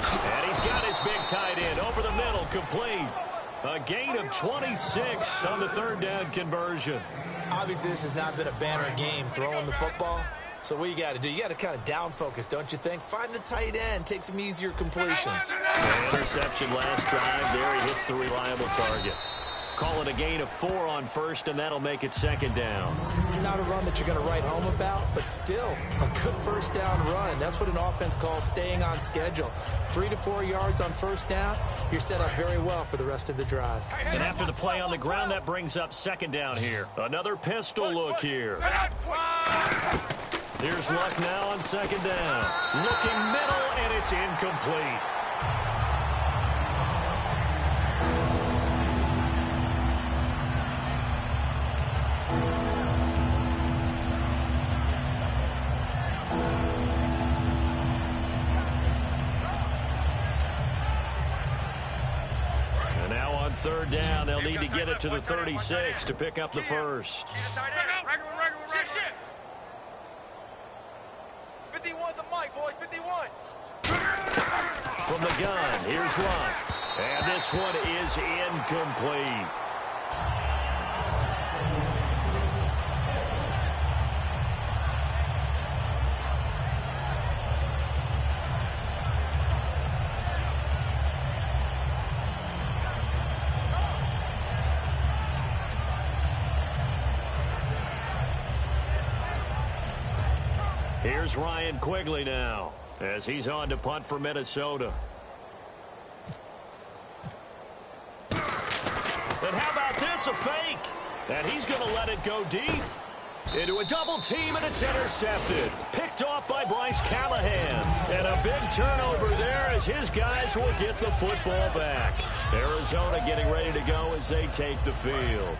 [SPEAKER 2] And he's got his big tight end over the middle, complete. A gain of 26 on the third down conversion.
[SPEAKER 4] Obviously, this has not been a banner game throwing the football. So what you got to do, you got to kind of down focus, don't you think? Find the tight end, take some easier completions.
[SPEAKER 2] Interception last drive. There he hits the reliable target. Call it a gain of 4 on first, and that'll make it second down.
[SPEAKER 4] Not a run that you're going to write home about, but still a good first down run. That's what an offense calls staying on schedule. 3 to 4 yards on first down, you're set up very well for the rest of the drive.
[SPEAKER 2] And after the play on the ground, that brings up second down here. Another pistol look here. Here's Luck now on second down. Looking middle, and it's incomplete. Third down, they'll need to get it to the 36 to pick up the first.
[SPEAKER 3] 51 the mic, boys, 51.
[SPEAKER 2] From the gun, here's Locke. And this one is incomplete. Here's Ryan Quigley now as he's on to punt for Minnesota. And how about this, a fake? And he's going to let it go deep. Into a double team, and it's intercepted. Picked off by Bryce Callahan. And a big turnover there as his guys will get the football back. Arizona getting ready to go as they take the field.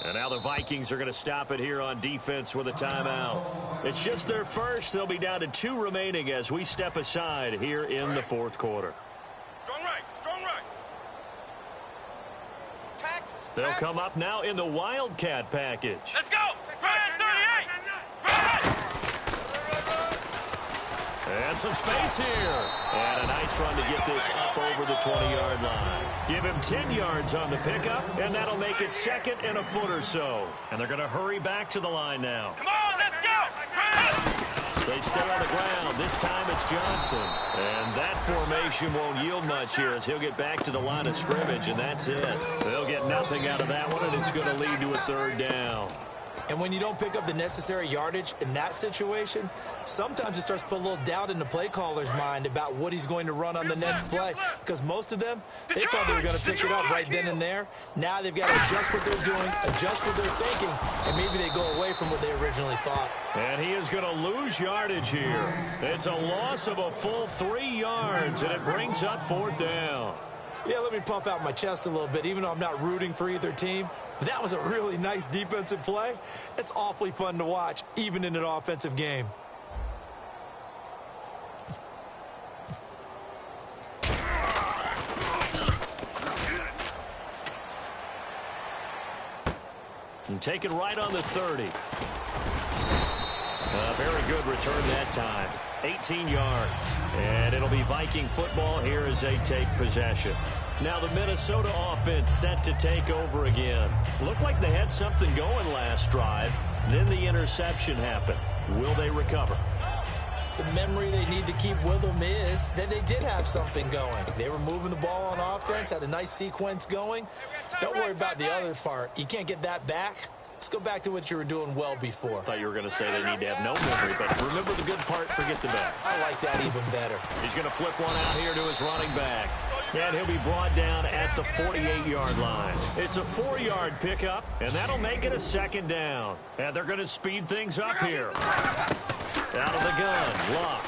[SPEAKER 2] And now the Vikings are going to stop it here on defense with a timeout. It's just their first. They'll be down to 2 remaining as we step aside here in the fourth quarter.
[SPEAKER 5] Strong right, strong right.
[SPEAKER 2] They'll come up now in the Wildcat package.
[SPEAKER 3] Let's go. Right at 38.
[SPEAKER 2] And some space here. And a nice run to get this up over the 20-yard line. Give him 10 yards on the pickup, and that'll make it 2nd and a foot or so. And they're going to hurry back to the line now.
[SPEAKER 3] Come on, let's go!
[SPEAKER 2] They stay on the ground. This time it's Johnson. And that formation won't yield much here as he'll get back to the line of scrimmage, and that's it. They'll get nothing out of that one, and it's going to lead to a 3rd down.
[SPEAKER 4] And when you don't pick up the necessary yardage in that situation, sometimes it starts to put a little doubt in the play caller's mind about what he's going to run on the next play. Because most of them, they thought they were going to pick it up right then and there. Now they've got to adjust what they're doing, adjust what they're thinking, and maybe they go away from what they originally thought.
[SPEAKER 2] And he is going to lose yardage here. It's a loss of a full 3 yards, and it brings up 4th down.
[SPEAKER 4] Yeah, let me pump out my chest a little bit, even though I'm not rooting for either team. That was a really nice defensive play. It's awfully fun to watch, even in an offensive game.
[SPEAKER 2] And take it right on the 30. A very good return that time. 18 yards. And it'll be Viking football here as they take possession. Now the Minnesota offense set to take over again. Looked like they had something going last drive. Then the interception happened. Will they recover?
[SPEAKER 4] The memory they need to keep with them is that they did have something going. They were moving the ball on offense, had a nice sequence going. Don't worry about the other part. You can't get that back. Let's go back to what you were doing well before.
[SPEAKER 2] I thought you were going to say they need to have no memory, but remember the good part, forget the bad.
[SPEAKER 4] I like that even better.
[SPEAKER 2] He's going to flip one out here to his running back. And he'll be brought down at the 48-yard line. It's a 4-yard pickup, and that'll make it a 2nd down. And they're going to speed things up here. Out of the gun, Luck.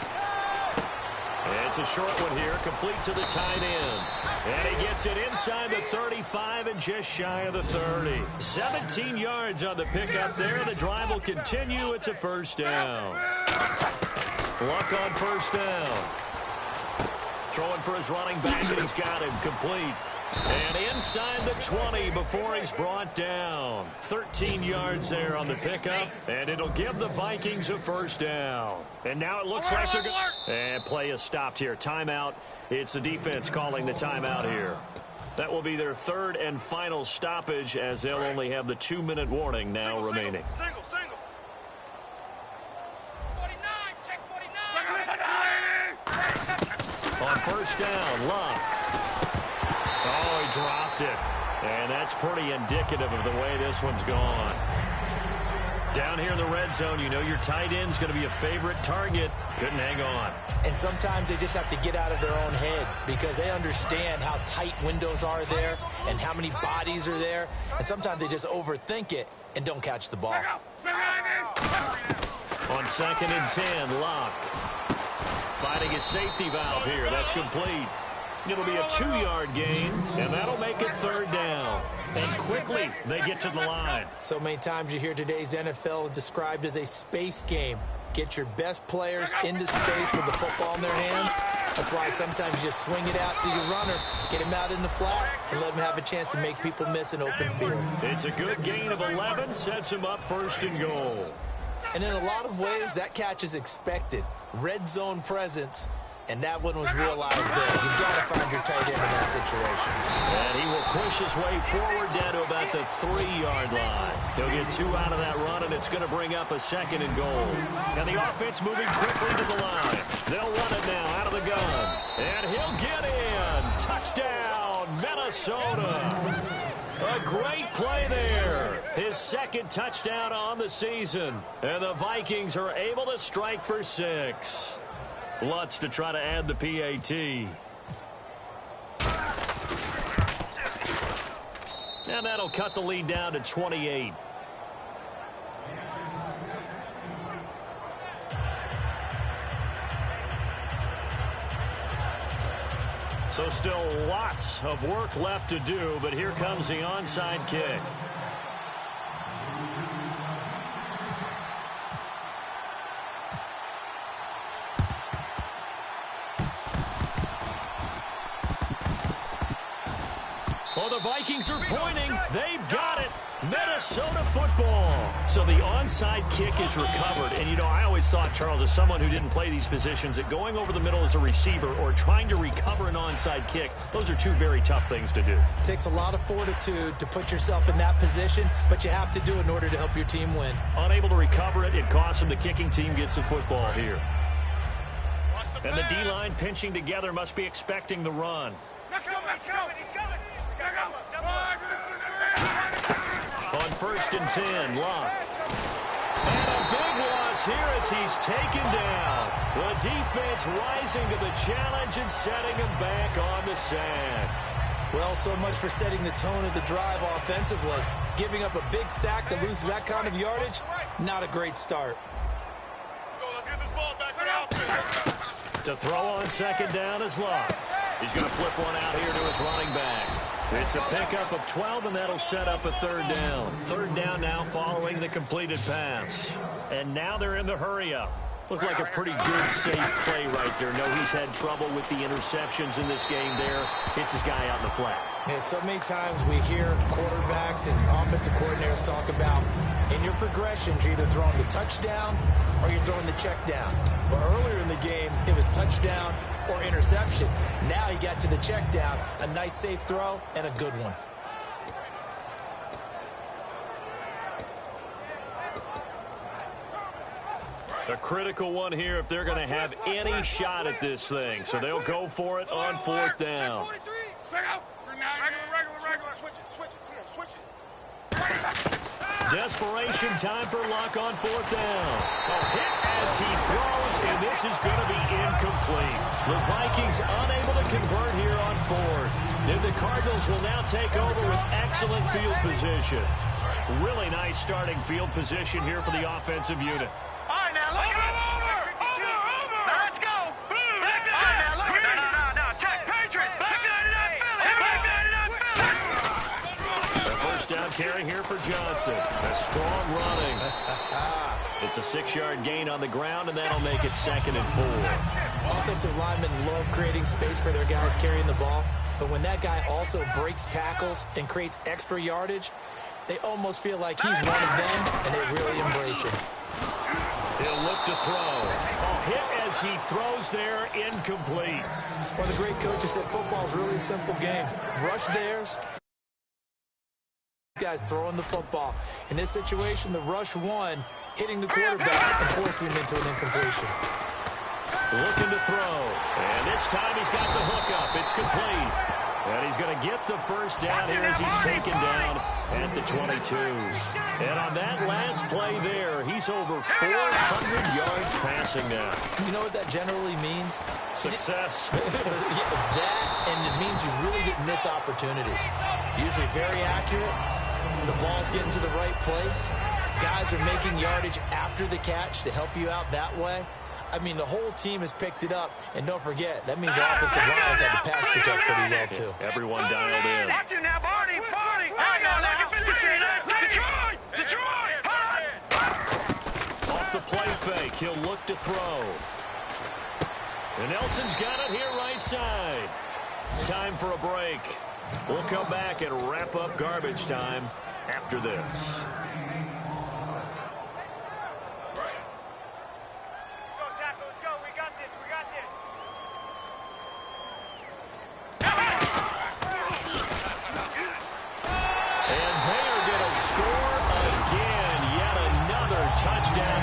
[SPEAKER 2] And it's a short one here, complete to the tight end. And he gets it inside the 35 and just shy of the 30. 17 yards on the pickup there. The drive will continue. It's a 1st down. Luck on 1st down. Throwing for his running back, and he's got him complete. And inside the 20 before he's brought down. 13 yards there on the pickup, and it'll give the Vikings a 1st down. And now it looks like they're going to... And play is stopped here. Timeout. It's the defense calling the timeout here. That will be their 3rd and final stoppage as they'll only have the 2-minute warning now remaining.
[SPEAKER 3] Single. 49, check 49.
[SPEAKER 2] On 1st down, Luck. Oh, he dropped it. And that's pretty indicative of the way this one's gone. Down here in the red zone, you know your tight end's going to be a favorite target. Couldn't hang on.
[SPEAKER 4] And sometimes they just have to get out of their own head because they understand how tight windows are there and how many bodies are there. And sometimes they just overthink it and don't catch the ball.
[SPEAKER 2] On 2nd and 10, Luck. Finding his safety valve here. That's complete. It'll be a 2-yard gain, and that'll make it 3rd down. And quickly, they get to the line.
[SPEAKER 4] So many times you hear today's NFL described as a space game. Get your best players into space with the football in their hands. That's why sometimes you just swing it out to your runner, get him out in the flat, and let him have a chance to make people miss an open field.
[SPEAKER 2] It's a good gain of 11, sets him up 1st and goal.
[SPEAKER 4] And in a lot of ways, that catch is expected. Red zone presence. And that one was realized there. You've got to find your tight end in that situation.
[SPEAKER 2] And he will push his way forward down to about the 3-yard line. He'll get 2 out of that run, and it's going to bring up a 2nd and goal. And the offense moving quickly to the line. They'll run it now out of the gun. And he'll get in. Touchdown, Minnesota. A great play there. His 2nd touchdown on the season. And the Vikings are able to strike for 6. Lutz to try to add the PAT. And that'll cut the lead down to 28. So still lots of work left to do, but here comes the onside kick. Well, the Vikings are pointing. They've got it. Minnesota football. So the onside kick is recovered. And, you know, I always thought, Charles, as someone who didn't play these positions, that going over the middle as a receiver or trying to recover an onside kick, those are two very tough things to do.
[SPEAKER 4] It takes a lot of fortitude to put yourself in that position, but you have to do it in order to help your team win.
[SPEAKER 2] Unable to recover it, it costs him. The kicking team gets the football here. And the D-line pinching together must be expecting the run.
[SPEAKER 3] Let's go, let's go. He's coming.
[SPEAKER 2] On 1st and 10, Locke. And a big loss here as he's taken down. The defense rising to the challenge and setting him back on the sand.
[SPEAKER 4] Well, so much for setting the tone of the drive offensively. Giving up a big sack that loses that kind of yardage, not a great start.
[SPEAKER 5] Let's get this ball back out.
[SPEAKER 2] To throw on 2nd down is Locke. He's going to flip one out here to his running back. It's a pickup of 12, and that'll set up a 3rd down. 3rd down now following the completed pass. And now they're in the hurry-up. Looked like a pretty good, safe play right there. No, he's had trouble with the interceptions in this game there. Hits his guy out in the flat.
[SPEAKER 4] Yeah, so many times we hear quarterbacks and offensive coordinators talk about in your progressions, you're either throwing the touchdown or you're throwing the check down. But earlier in the game, it was touchdown or interception. Now he got to the check down, a nice safe throw, and a good one.
[SPEAKER 2] A critical one here if they're going to have any shot at this thing. So they'll go for it on 4th down. Desperation time for Locke on 4th down. A hit as he throws, and this is going to be incomplete. The Vikings unable to convert here on 4th. Then the Cardinals will now take over with excellent field position. Really nice starting field position here for the offensive unit.
[SPEAKER 3] All right, now, look at over. Now, let's go. Back it up. Now, look at that. No, check. Patriot. Back it up, Philly. Back it up, Philly.
[SPEAKER 2] The 1st down carry here for Johnson. A strong running. It's a 6-yard gain on the ground, and that'll make it 2nd and 4.
[SPEAKER 4] Offensive linemen love creating space for their guys carrying the ball, but when that guy also breaks tackles and creates extra yardage, they almost feel like he's one of them, and they really embrace him.
[SPEAKER 2] He'll look to throw. A hit as he throws there, incomplete.
[SPEAKER 4] One of the great coaches said football's really a simple game. Rush theirs. Guys throwing the football. In this situation, the rush one, hitting the quarterback and forcing him into an incompletion.
[SPEAKER 2] Looking to throw. And this time he's got the hook up. It's complete. And he's going to get the 1st down here as he's taken down at the 22. And on that last play there, he's over 400 yards passing now.
[SPEAKER 4] You know what that generally means?
[SPEAKER 2] Success.
[SPEAKER 4] That, and it means you really didn't miss opportunities. Usually very accurate. The ball's getting to the right place. Guys are making yardage after the catch to help you out that way. I mean, the whole team has picked it up. And don't forget, that means the offensive lines had to pass protect pretty well, too.
[SPEAKER 2] Everyone dialed in.
[SPEAKER 3] Watch it now, Barney. Hang on, look at Detroit.
[SPEAKER 2] Off the play fake, he'll look to throw. And Nelson's got it here right side. Time for a break. We'll come back and wrap up garbage time after this.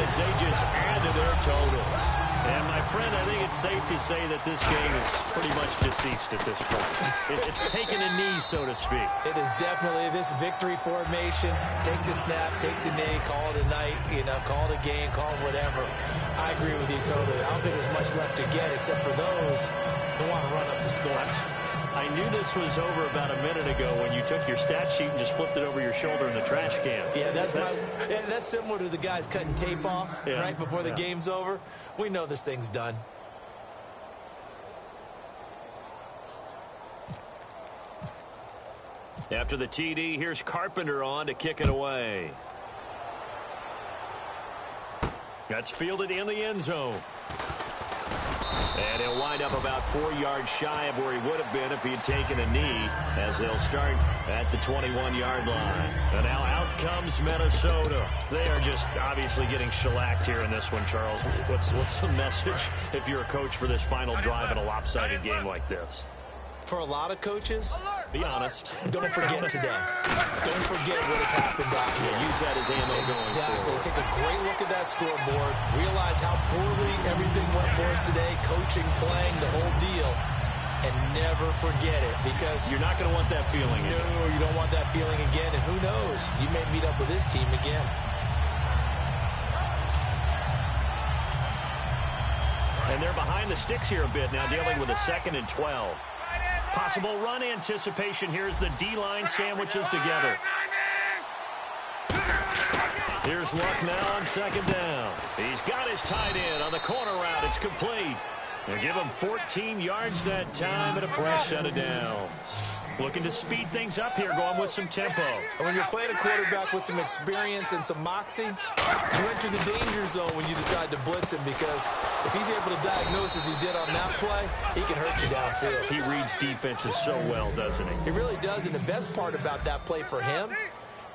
[SPEAKER 2] They just add to their totals. And, my friend, I think it's safe to say that this game is pretty much deceased at this point. It's taken a knee, so to speak.
[SPEAKER 4] It is definitely this victory formation. Take the snap, take the knee, call it a night, call it a game, call it whatever. I agree with you totally. I don't think there's much left to get except for those who want to run up the score.
[SPEAKER 2] I knew this was over about a minute ago when you took your stat sheet and just flipped it over your shoulder in the trash can.
[SPEAKER 4] Yeah, that's similar to the guys cutting tape off right before the game's over. We know this thing's done.
[SPEAKER 2] After the TD, here's Carpenter on to kick it away. That's fielded in the end zone. And he'll wind up about 4 yards shy of where he would have been if he had taken a knee, as they'll start at the 21-yard line. And now out comes Minnesota. They are just obviously getting shellacked here in this one, Charles. What's the message if you're a coach for this final drive in a lopsided game like this?
[SPEAKER 4] For a lot of coaches,
[SPEAKER 2] be honest.
[SPEAKER 4] Don't forget today. Don't forget what has happened out here.
[SPEAKER 2] Use that as ammo going forward.
[SPEAKER 4] Take a great look at that scoreboard. Realize how poorly everything went for us today. Coaching, playing, the whole deal. And never forget it, because
[SPEAKER 2] you're not going to want that feeling again.
[SPEAKER 4] No, you don't want that feeling again. And who knows? You may meet up with this team again.
[SPEAKER 2] And they're behind the sticks here a bit now, dealing with a 2nd and 12. Possible run anticipation here as the D-line sandwiches together. Here's Luck now on 2nd down. He's got his tight end on the corner route. It's complete. They give him 14 yards that time and a fresh set of downs. Looking to speed things up here, going with some tempo.
[SPEAKER 4] And when you're playing a quarterback with some experience and some moxie, you enter the danger zone when you decide to blitz him, because if he's able to diagnose as he did on that play, he can hurt you downfield.
[SPEAKER 2] He reads defenses so well, doesn't he?
[SPEAKER 4] He really does, and the best part about that play for him,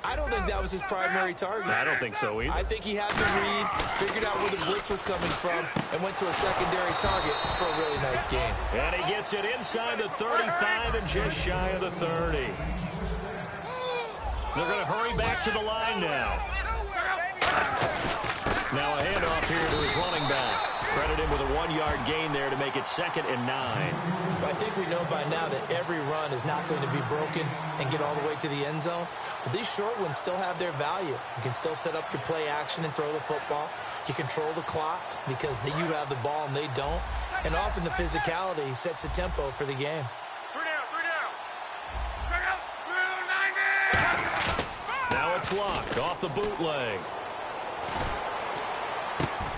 [SPEAKER 4] I don't think that was his primary target.
[SPEAKER 2] I don't think so either.
[SPEAKER 4] I think he had the read, figured out where the blitz was coming from, and went to a secondary target for a really nice game.
[SPEAKER 2] And he gets it inside the 35 and just shy of the 30. They're going to hurry back to the line now. Now a handoff here to his running back. Credit him with a 1-yard gain there to make it 2nd and 9.
[SPEAKER 4] I think we know by now that every run is not going to be broken and get all the way to the end zone. But these short ones still have their value. You can still set up your play action and throw the football. You control the clock because you have the ball and they don't. And often the physicality sets the tempo for the game.
[SPEAKER 5] 3 down.
[SPEAKER 2] Now it's Luck off the bootleg.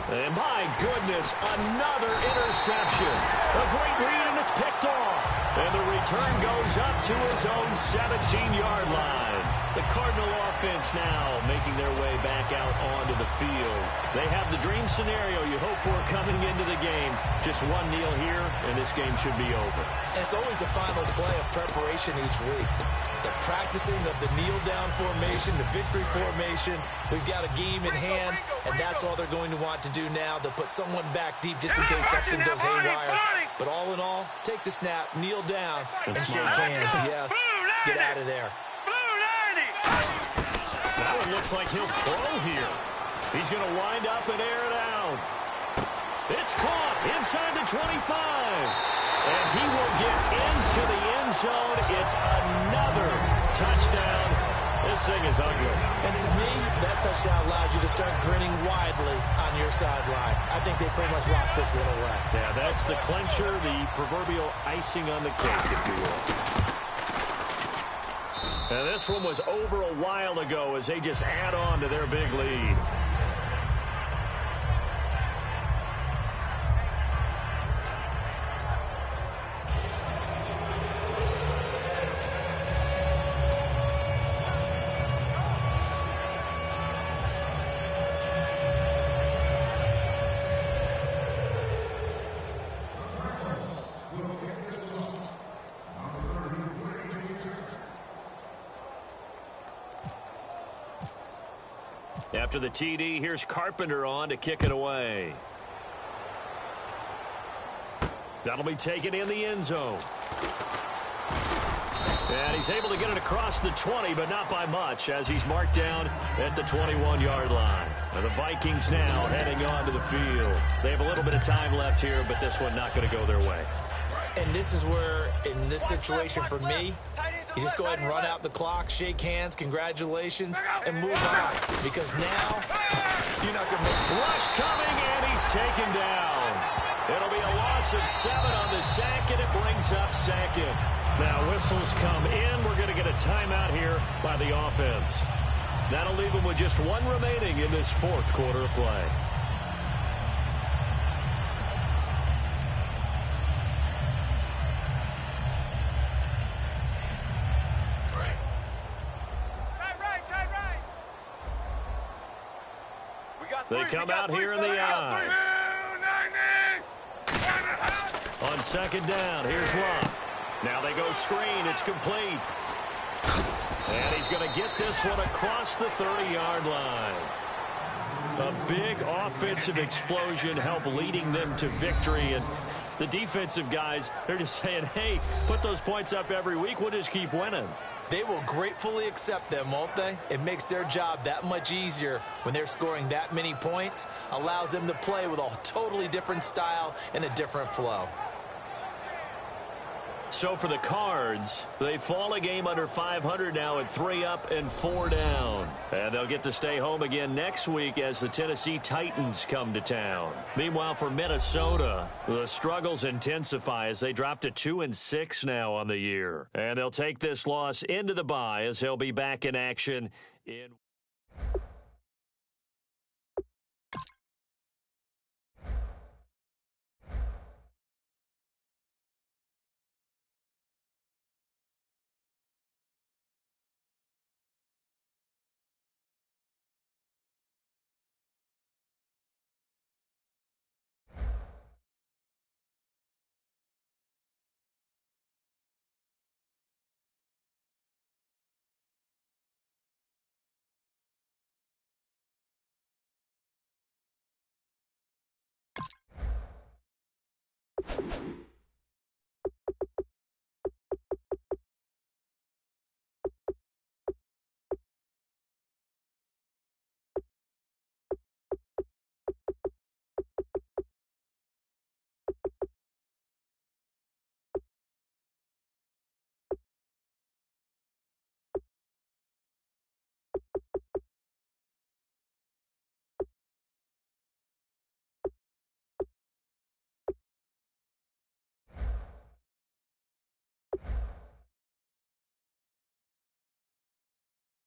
[SPEAKER 2] And my goodness, another interception. A great read, and it's picked off. And the return goes up to his own 17-yard line. The Cardinal offense now making their way back out onto the field. They have the dream scenario you hope for coming into the game. Just one kneel here, and this game should be over.
[SPEAKER 4] And it's always the final play of preparation each week. The practicing of the kneel-down formation, the victory formation. We've got a game in hand, and that's all they're going to want to do now. They'll put someone back deep just in case something goes haywire. But all in all, take the snap, kneel down, and shake hands. Yes, get out of there.
[SPEAKER 2] That one looks like he'll throw here. He's going to wind up and air it out. It's caught inside the 25. And he will get into the end zone. It's another touchdown. This thing is ugly.
[SPEAKER 4] And to me, that touchdown allows you to start grinning widely on your sideline. I think they pretty much locked this one away.
[SPEAKER 2] Yeah, that's the clincher, the proverbial icing on the cake, if you will. And this one was over a while ago as they just add on to their big lead. After the TD, here's Carpenter on to kick it away. That'll be taken in the end zone. And he's able to get it across the 20, but not by much, as he's marked down at the 21-yard line. And the Vikings now heading on to the field. They have a little bit of time left here, but this one not going to go their way.
[SPEAKER 4] And this is where, in this situation for me, you just go ahead and run out the clock, shake hands, congratulations, and move on. Because now, you're not going to make...
[SPEAKER 2] Rush coming, and he's taken down. It'll be a loss of 7 on the sack, and it brings up 2nd. Now whistles come in. We're going to get a timeout here by the offense. That'll leave them with just 1 remaining in this 4th quarter of play. They come out here in the eye. second down. Here's Love. Now they go screen. It's complete. And he's going to get this one across the 30-yard line. A big offensive explosion helped leading them to victory. And the defensive guys, they're just saying, hey, put those points up every week. We'll just keep winning.
[SPEAKER 4] They will gratefully accept them, won't they? It makes their job that much easier when they're scoring that many points. Allows them to play with a totally different style and a different flow.
[SPEAKER 2] So for the Cards, they fall a game under 500 now at 3 up and 4 down. And they'll get to stay home again next week as the Tennessee Titans come to town. Meanwhile, for Minnesota, the struggles intensify as they drop to 2-6 now on the year. And they'll take this loss into the bye as they'll be back in action in